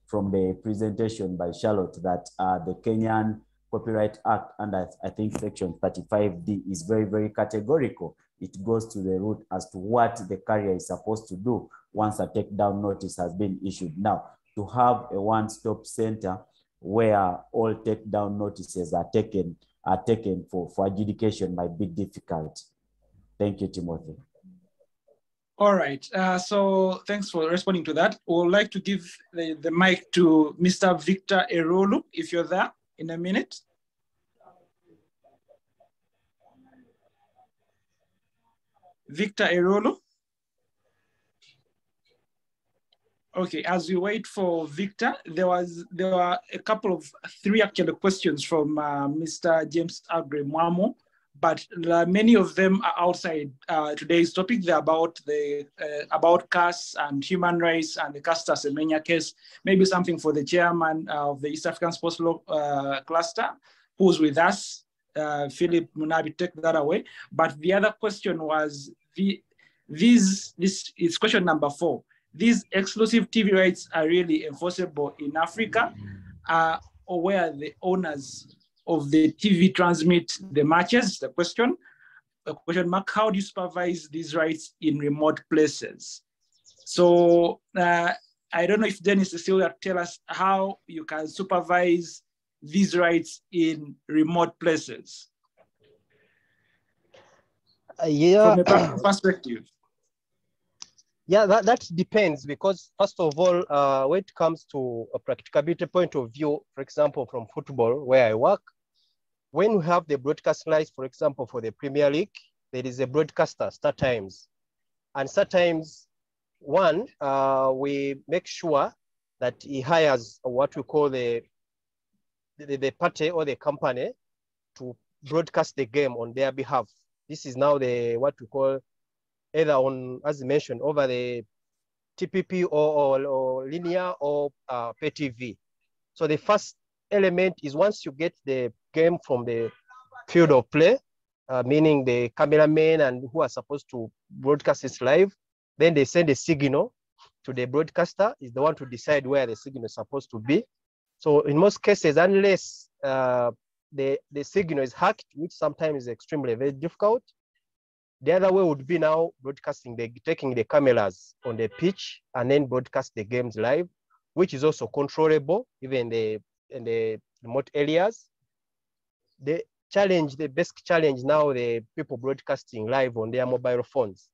from the presentation by Charlotte that the Kenyan Copyright Act under I think section 35D is very, very categorical. It goes to the root as to what the carrier is supposed to do once a takedown notice has been issued. Now, to have a one-stop center where all takedown notices are taken for adjudication might be difficult. Thank you, Timothy. All right, so thanks for responding to that. We would like to give the mic to Mr. Victor Erolu, if you're there in a minute. Victor Erolu. Okay, as we wait for Victor, there were a couple of three actual questions from Mr. James Agre Mwamo, but many of them are outside today's topic. They're about about CAS and human rights and the Castor Semenya case. Maybe something for the chairman of the East African Sports Law Cluster, who's with us. Philip Munabi, take that away. But the other question was this is question number 4. These exclusive TV rights are really enforceable in Africa, or where the owners of the TV transmit the matches? The question mark, how do you supervise these rights in remote places? So I don't know if Dennis is still there, tell us how you can supervise these rights in remote places. Yeah. From a practical perspective. Yeah, that depends, because first of all, when it comes to a practicability point of view, for example, from football where I work, when we have the broadcast rights, for example, for the Premier League, there is a broadcaster, StarTimes. And StarTimes, one, we make sure that he hires what we call the party or the company to broadcast the game on their behalf. This is now what we call either on, as you mentioned, over the TPP or linear or pay TV. So the first element is once you get the game from the field of play, meaning the cameramen and who are supposed to broadcast this live, then they send a signal to the broadcaster, is the one to decide where the signal is supposed to be. So in most cases, unless the signal is hacked, which sometimes is extremely very difficult, the other way would be now broadcasting, taking the cameras on the pitch and then broadcast the games live, which is also controllable, even in the remote areas. The best challenge now, the people broadcasting live on their mobile phones.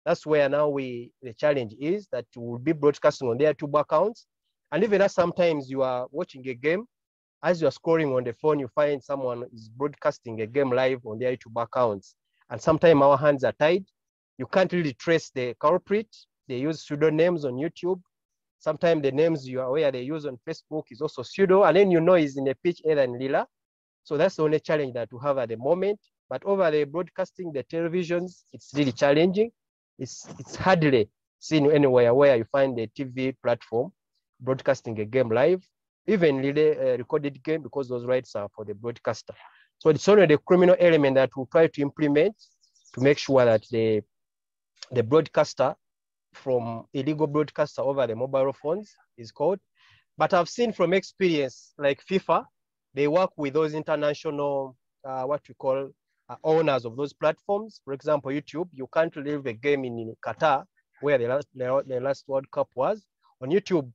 That's where now the challenge is that you will be broadcasting on their YouTube accounts. And even as sometimes you are watching a game, as you are scrolling on the phone, you find someone is broadcasting a game live on their YouTube accounts. And sometimes our hands are tied. You can't really trace the culprit. They use pseudonyms on YouTube. Sometimes the names you are aware they use on Facebook is also pseudo, and then you know it's in a pitch either in Lila. So that's the only challenge that we have at the moment. But over the broadcasting, the televisions, it's really challenging. It's hardly seen anywhere where you find the TV platform broadcasting a game live, even really a recorded game, because those rights are for the broadcaster. So it's only the criminal element that we'll try to implement to make sure that the broadcaster from illegal broadcaster over the mobile phones is caught. But I've seen from experience, like FIFA, they work with those international, what we call owners of those platforms. For example, YouTube, you can't leave a game in Qatar, where the last World Cup was. On YouTube,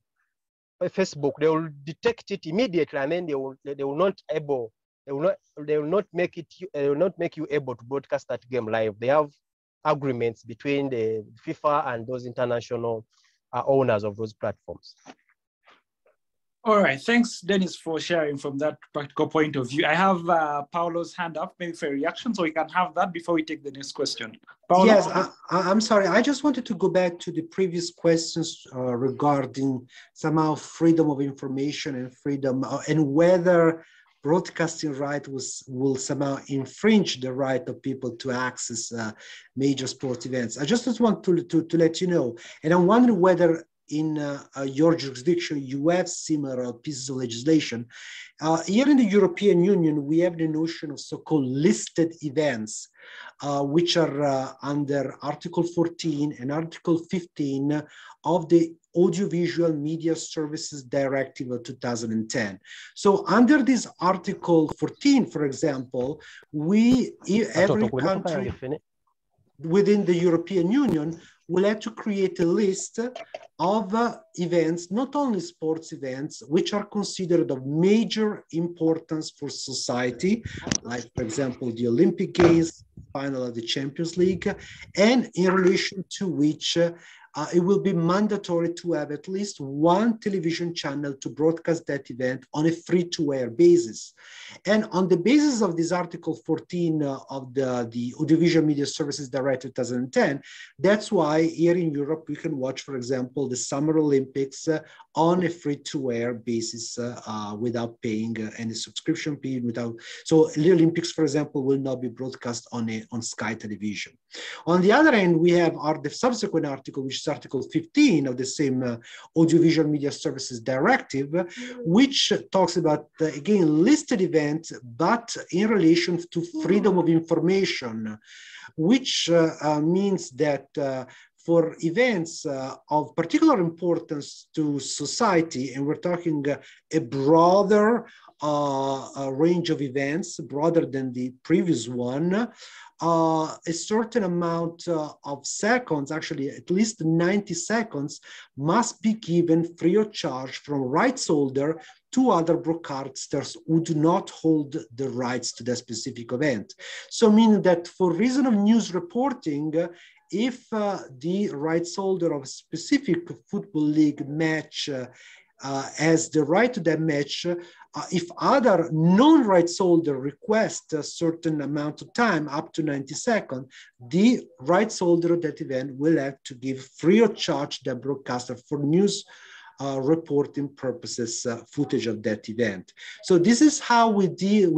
Facebook, they will detect it immediately, and then they will not make you able to broadcast that game live. They have agreements between the FIFA and those international owners of those platforms. All right, thanks, Dennis, for sharing from that practical point of view. I have Paulo's hand up, maybe for a reaction, so we can have that before we take the next question. Paulo? Yes, I'm sorry. I just wanted to go back to the previous questions regarding somehow freedom of information and freedom, and whether broadcasting right will somehow infringe the right of people to access major sport events. I just want to let you know, and I'm wondering whether in your jurisdiction you have similar pieces of legislation. Here in the European Union, we have the notion of so-called listed events, which are under Article 14 and Article 15 of the Audiovisual Media Services Directive of 2010. So under this Article 14, for example, every country within the European Union will have to create a list of events, not only sports events, which are considered of major importance for society, like, for example, the Olympic Games, final of the Champions League, and in relation to which it will be mandatory to have at least one television channel to broadcast that event on a free-to-air basis. And on the basis of this Article 14 of the Audiovisual Media Services Directive 2010, that's why here in Europe we can watch, for example, the Summer Olympics on a free-to-air basis without paying any subscription fee. So the Olympics, for example, will not be broadcast on Sky Television. On the other hand, we have the subsequent article, which is Article 15 of the same Audiovisual Media Services Directive, which talks about, again, listed events, but in relation to freedom of information, which means that for events of particular importance to society, and we're talking a broader range of events, broader than the previous one, a certain amount of seconds, actually at least 90 seconds, must be given free of charge from rights holder to other broadcasters who do not hold the rights to that specific event. So meaning that for reason of news reporting, if the rights holder of a specific football league match has the right to that match, if other non-rights holder request a certain amount of time, up to 90 seconds, the rights holder of that event will have to give free of charge the broadcaster for news reporting purposes footage of that event. So this is how we deal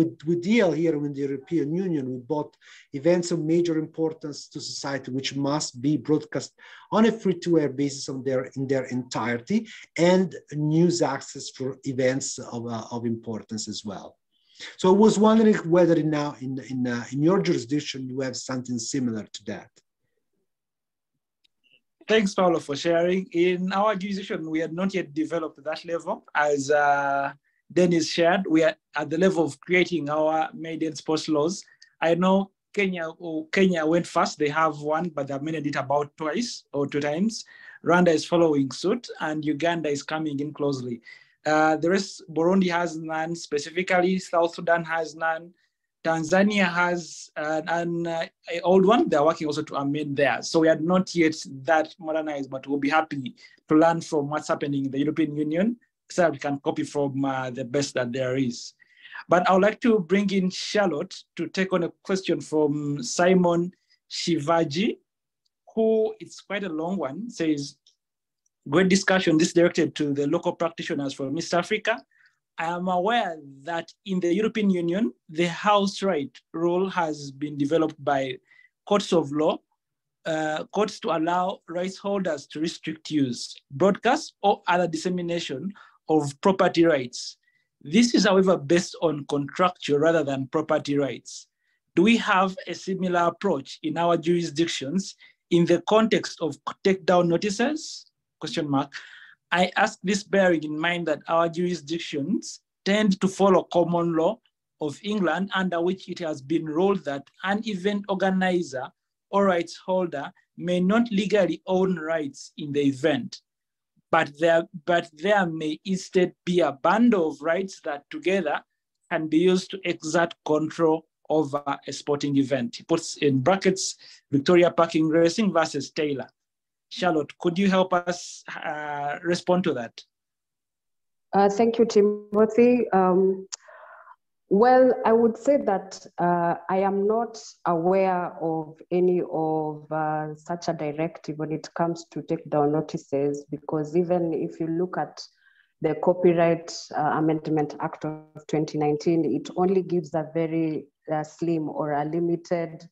here in the European Union with both events of major importance to society, which must be broadcast on a free-to-air basis in their entirety, and news access for events of importance as well. So I was wondering whether now in your jurisdiction you have something similar to that. Thanks, Paulo, for sharing. In our jurisdiction, we had not yet developed that level. As Dennis shared, we are at the level of creating our maiden sports laws. I know Kenya went first. They have one, but they've amended it about twice or 2 times. Rwanda is following suit, and Uganda is coming in closely. The rest, Burundi has none specifically. South Sudan has none. Tanzania has an old one. They're working also to amend there. So we are not yet that modernized, but we'll be happy to learn from what's happening in the European Union so that we can copy from the best that there is. But I would like to bring in Charlotte to take on a question from Simon Shivaji, who, it's quite a long one, says, great discussion. This is directed to the local practitioners from East Africa. I am aware that in the European Union, the house right rule has been developed by courts of law, courts to allow rights holders to restrict use, broadcast, or other dissemination of property rights. This is, however, based on contractual rather than property rights. Do we have a similar approach in our jurisdictions in the context of takedown notices? Question mark. I ask this bearing in mind that our jurisdictions tend to follow common law of England, under which it has been ruled that an event organizer or rights holder may not legally own rights in the event, but there may instead be a bundle of rights that together can be used to exert control over a sporting event. He puts in brackets, Victoria Parking Racing versus Taylor. Charlotte, could you help us respond to that? Thank you, Timothy. Well, I would say that I am not aware of any of such a directive when it comes to takedown notices, because even if you look at the Copyright Amendment Act of 2019, it only gives a very slim or a limited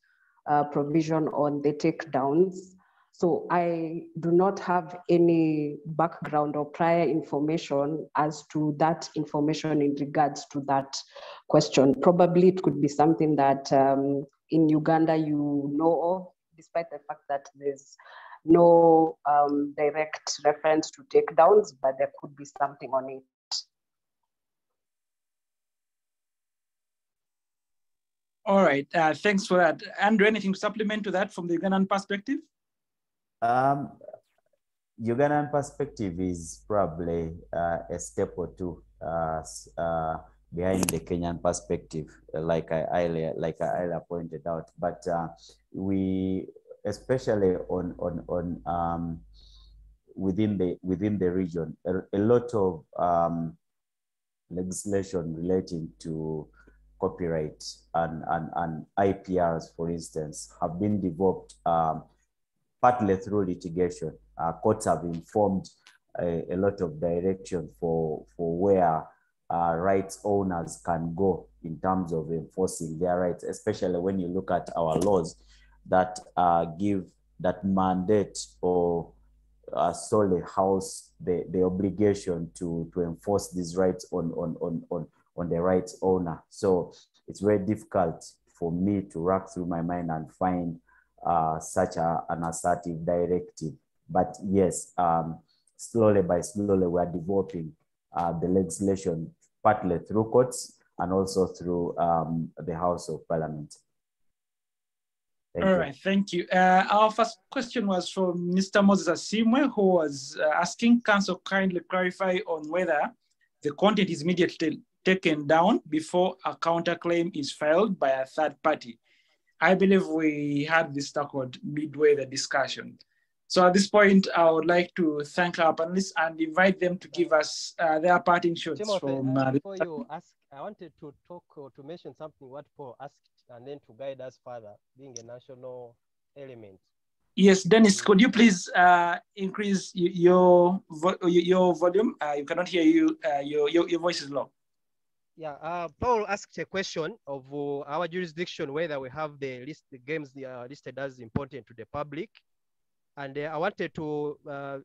provision on the takedowns. So I do not have any background or prior information as to that information in regards to that question. Probably it could be something that in Uganda you know of, despite the fact that there's no direct reference to takedowns, but there could be something on it. All right, thanks for that. Andrew, anything to supplement to that from the Ugandan perspective? Ugandan perspective is probably a step or two behind the Kenyan perspective, like I earlier pointed out. But we, especially on within the region, a lot of legislation relating to copyright and IPRs, for instance, have been developed partly through litigation. Courts have informed a lot of direction for where rights owners can go in terms of enforcing their rights, especially when you look at our laws that that mandate or solely house the obligation to enforce these rights on the rights owner. So it's very difficult for me to rack through my mind and find such an assertive directive. But yes, slowly by slowly, we are developing the legislation partly through courts and also through the House of Parliament. All right, thank you. Our first question was from Mr. Moses Asimwe, who was asking, Council kindly clarify on whether the content is immediately taken down before a counterclaim is filed by a third party. I believe we had this tackled midway the discussion. So at this point, I would like to thank our panelists and invite them to give us their parting shots. Timothy, from. Before you ask, I wanted to talk or to mention something what Paul asked, and then to guide us further, being a national element. Yes, Dennis, could you please increase your volume? You cannot hear you. Your voice is low. Yeah, Paul asked a question of our jurisdiction, whether we have the games listed as important to the public. And I wanted to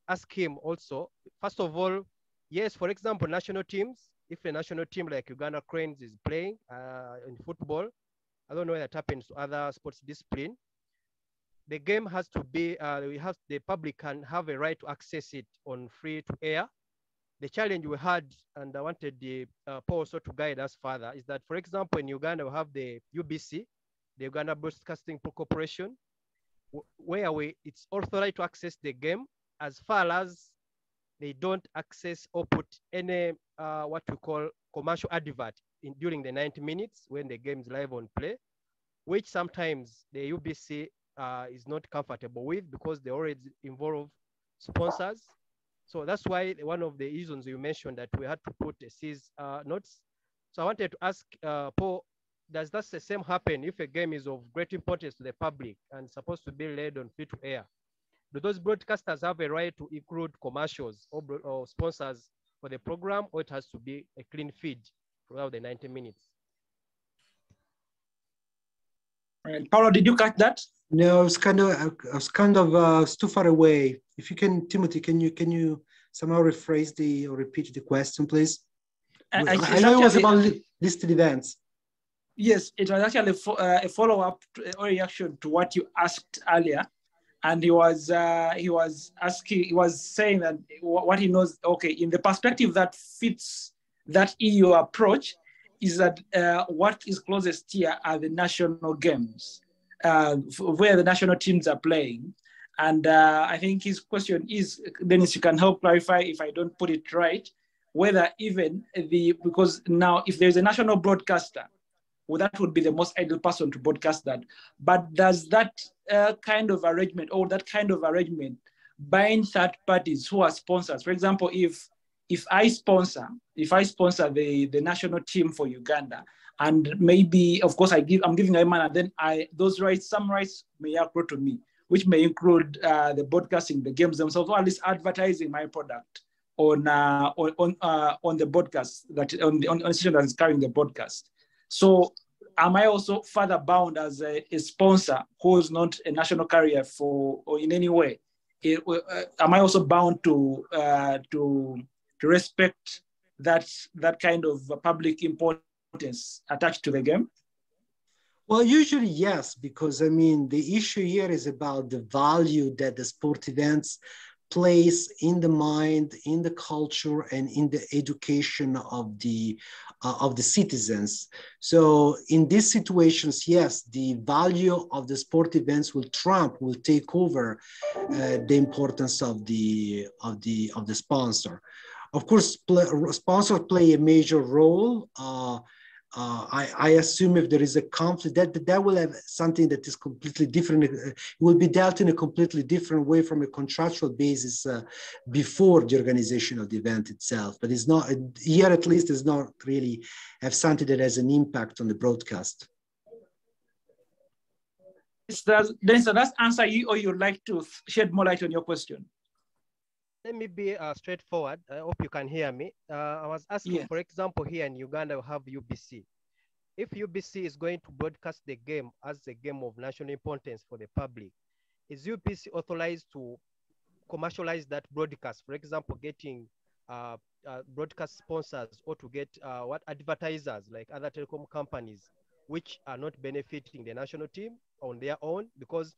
ask him also, first of all, yes, for example, national teams, if a national team like Uganda Cranes is playing in football, I don't know whether it happens to other sports discipline, the game has to be, the public can have a right to access it on free to air. The challenge we had, and I wanted the Paul also to guide us further, is that, for example, in Uganda, we have the UBC, the Uganda Broadcasting Corporation, where it's authorized to access the game as far as they don't access or put any what we call commercial advert during the 90 minutes when the game is live on play, which sometimes the UBC is not comfortable with because they already involve sponsors. So that's why one of the reasons you mentioned that we had to put a cease notes. So I wanted to ask Paul, does that the same happen if a game is of great importance to the public and supposed to be led on free to air? Do those broadcasters have a right to include commercials or sponsors for the program, or it has to be a clean feed throughout the 90 minutes? All right. Paulo, did you catch that? No, I was kind of too far away. If you can, Timothy, can you somehow rephrase or repeat the question, please? I know it was about listed events. Yes, it was actually a follow-up or reaction to what you asked earlier, and he was saying that what he knows. Okay, in the perspective that fits that EU approach, is that what is closest here are the national games, where the national teams are playing, and I think his question is, Dennis, you can help clarify if I don't put it right, whether even because now if there's a national broadcaster, well, that would be the most ideal person to broadcast that. But does that kind of arrangement bind third parties who are sponsors? For example, if I sponsor the national team for Uganda, and maybe, of course, I'm giving a man, and then some rights may accrue to me, which may include the broadcasting, the games themselves, or at least advertising my product on the broadcast, on the station that is carrying the broadcast. So am I also further bound as a sponsor who is not a national carrier for or in any way? Am I also bound to respect that kind of public importance attached to the game? Well, usually yes, because I mean, the issue here is about the value that the sport events place in the mind, in the culture, and in the education of the citizens. So in these situations, yes, the value of the sport events will take over the importance of the sponsor. Of course, sponsors play a major role. I assume if there is a conflict, that will have something that is completely different. It will be dealt in a completely different way from a contractual basis before the organization of the event itself. But it's not here, at least, does not really have something that has an impact on the broadcast. Does that answer you, or you'd like to shed more light on your question? Let me be straightforward. I hope you can hear me. I was asking, Yeah. for example, here in Uganda, we have UBC. If UBC is going to broadcast the game as a game of national importance for the public, is UBC authorized to commercialize that broadcast? For example, getting broadcast sponsors, or to get what advertisers like other telecom companies, which are not benefiting the national team on their own, because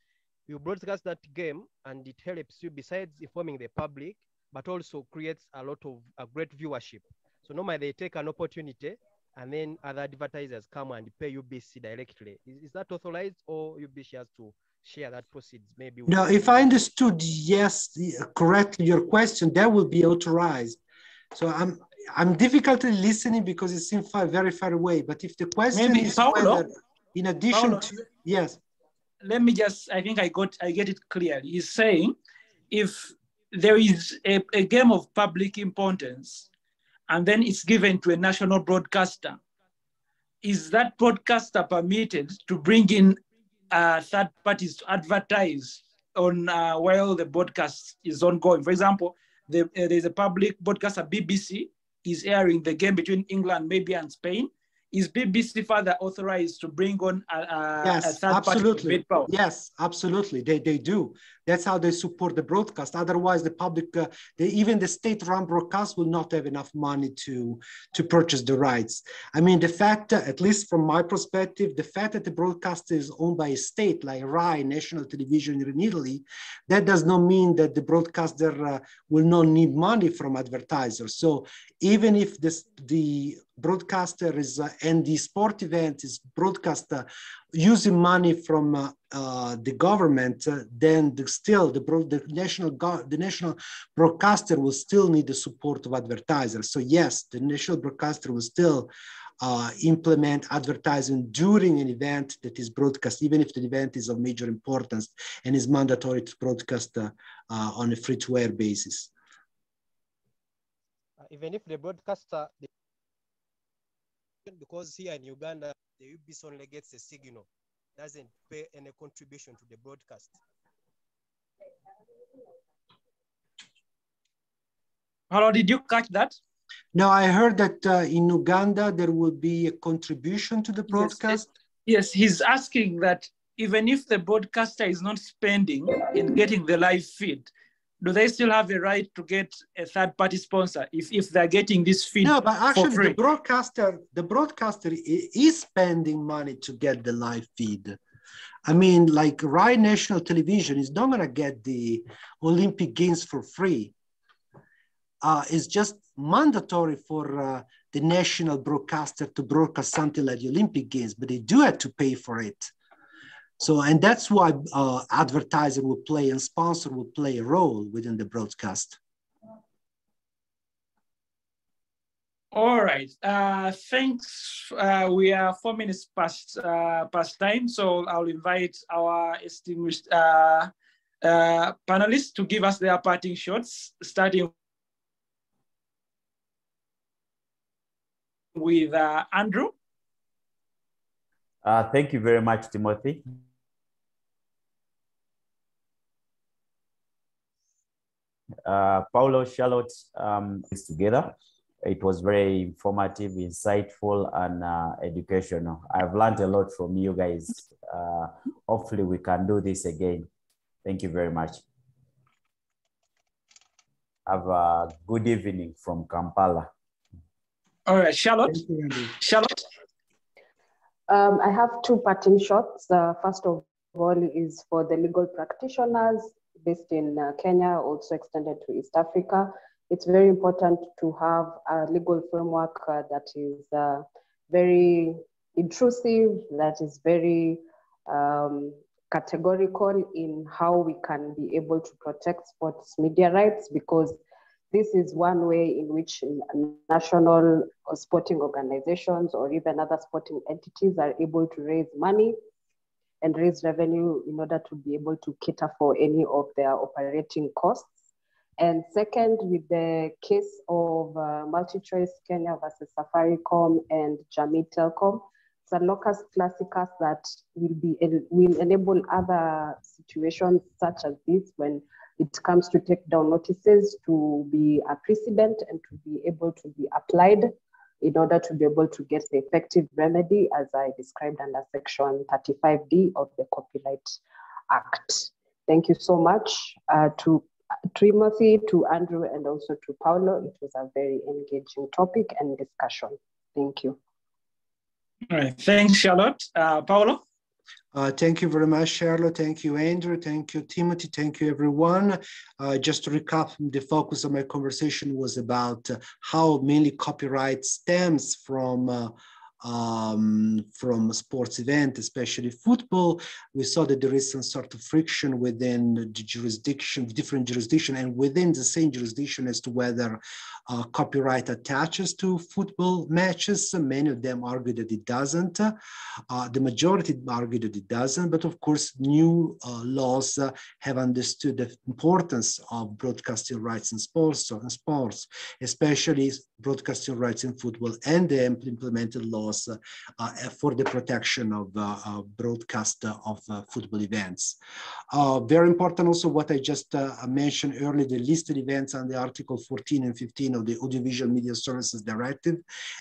you broadcast that game and it helps you, besides informing the public, but also creates a lot of great viewership. So normally they take an opportunity and then other advertisers come and pay UBC directly. Is that authorized, or UBC has to share that proceeds maybe? Now, if I understood correctly your question, that will be authorized. So I'm difficultly listening because it seems very far away. But if the question Maybe is Paulo, whether, in addition to, yes. Let me just, I think I get it clearly. He's saying if there is a game of public importance and then it's given to a national broadcaster, is that broadcaster permitted to bring in third parties to advertise on while the broadcast is ongoing? For example, there's a public broadcaster, BBC, is airing the game between England maybe and Spain. Is BBC further authorized to bring on a third absolutely. party? Yes, absolutely. They do. That's how they support the broadcast. Otherwise, the public, even the state-run broadcast will not have enough money to purchase the rights. I mean, the fact, at least from my perspective, the fact that the broadcast is owned by a state like RAI, national television in Italy, that does not mean that the broadcaster will not need money from advertisers. So even if the broadcaster is and the sport event is broadcast using money from the government, then the national broadcaster will still need the support of advertisers. So yes, the national broadcaster will still implement advertising during an event that is broadcast, even if the event is of major importance and is mandatory to broadcast on a free-to-air basis. Even if the broadcaster, because here in Uganda, the UBC only gets a signal, doesn't pay any contribution to the broadcast. Hello, did you catch that? No, I heard that in Uganda, there will be a contribution to the broadcast. Yes, he's asking that even if the broadcaster is not spending in getting the live feed, do they still have a right to get a third-party sponsor if they're getting this feed? No, but actually for free? the broadcaster is spending money to get the live feed. I mean, like RAI National Television is not gonna get the Olympic Games for free. It's just mandatory for the national broadcaster to broadcast something like the Olympic Games, but they do have to pay for it. So, and that's why advertiser will play and sponsor will play a role within the broadcast. All right, thanks. We are 4 minutes past time, so I'll invite our distinguished panelists to give us their parting shots, starting with Andrew. Thank you very much, Timothy. Paulo, Charlotte is together. It was very informative, insightful, and educational. I've learned a lot from you guys. Hopefully we can do this again. Thank you very much. Have a good evening from Kampala. All right, Charlotte. Charlotte. I have two parting shots. First of all is for the legal practitioners based in Kenya, also extended to East Africa. It's very important to have a legal framework that is very intrusive, that is very categorical in how we can be able to protect sports media rights, because this is one way in which national or sporting organizations or even other sporting entities are able to raise money and raise revenue in order to be able to cater for any of their operating costs. And second, with the case of MultiChoice Kenya versus Safaricom and Jamii Telcom, it's a locus classicus that will enable other situations such as this when it comes to take down notices to be a precedent and to be able to be applied in order to be able to get the effective remedy as I described under Section 35D of the Copyright Act. Thank you so much to Timothy, to Andrew, and also to Paulo. It was a very engaging topic and discussion. Thank you. All right, thanks, Charlotte. Paulo? Thank you very much, Charlotte. Thank you, Andrew. Thank you, Timothy. Thank you, everyone. Just to recap, the focus of my conversation was about how mainly copyright stems from sports event, especially football. We saw that there is some sort of friction within the jurisdiction, different jurisdiction, and within the same jurisdiction as to whether copyright attaches to football matches. Many of them argue that it doesn't. The majority argue that it doesn't, but of course, new laws have understood the importance of broadcasting rights in sports, especially broadcasting rights in football, and the implemented laws for the protection of broadcast of football events. Very important also what I just mentioned earlier, the listed events under Article 14 and 15 of the Audiovisual Media Services Directive,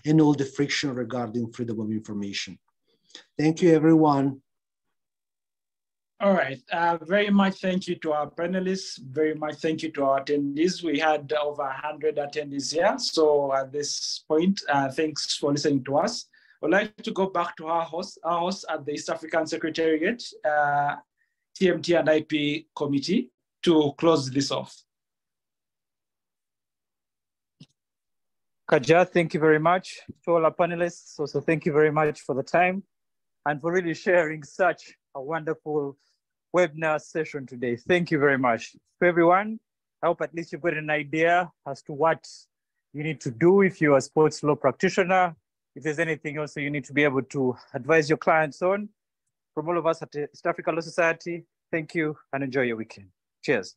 and all the friction regarding freedom of information. Thank you, everyone. All right, very much thank you to our panelists, very much thank you to our attendees. We had over 100 attendees here, so at this point, thanks for listening to us. I'd like to go back to our host at the East African Secretariat, TMT and IP Committee, to close this off. Kaja, thank you very much. To all our panelists, also thank you very much for the time and for really sharing such a wonderful webinar session today. Thank you very much. For everyone, I hope at least you've got an idea as to what you need to do if you're a sports law practitioner. If there's anything else you need to be able to advise your clients on. From all of us at the East Africa Law Society, thank you and enjoy your weekend. Cheers.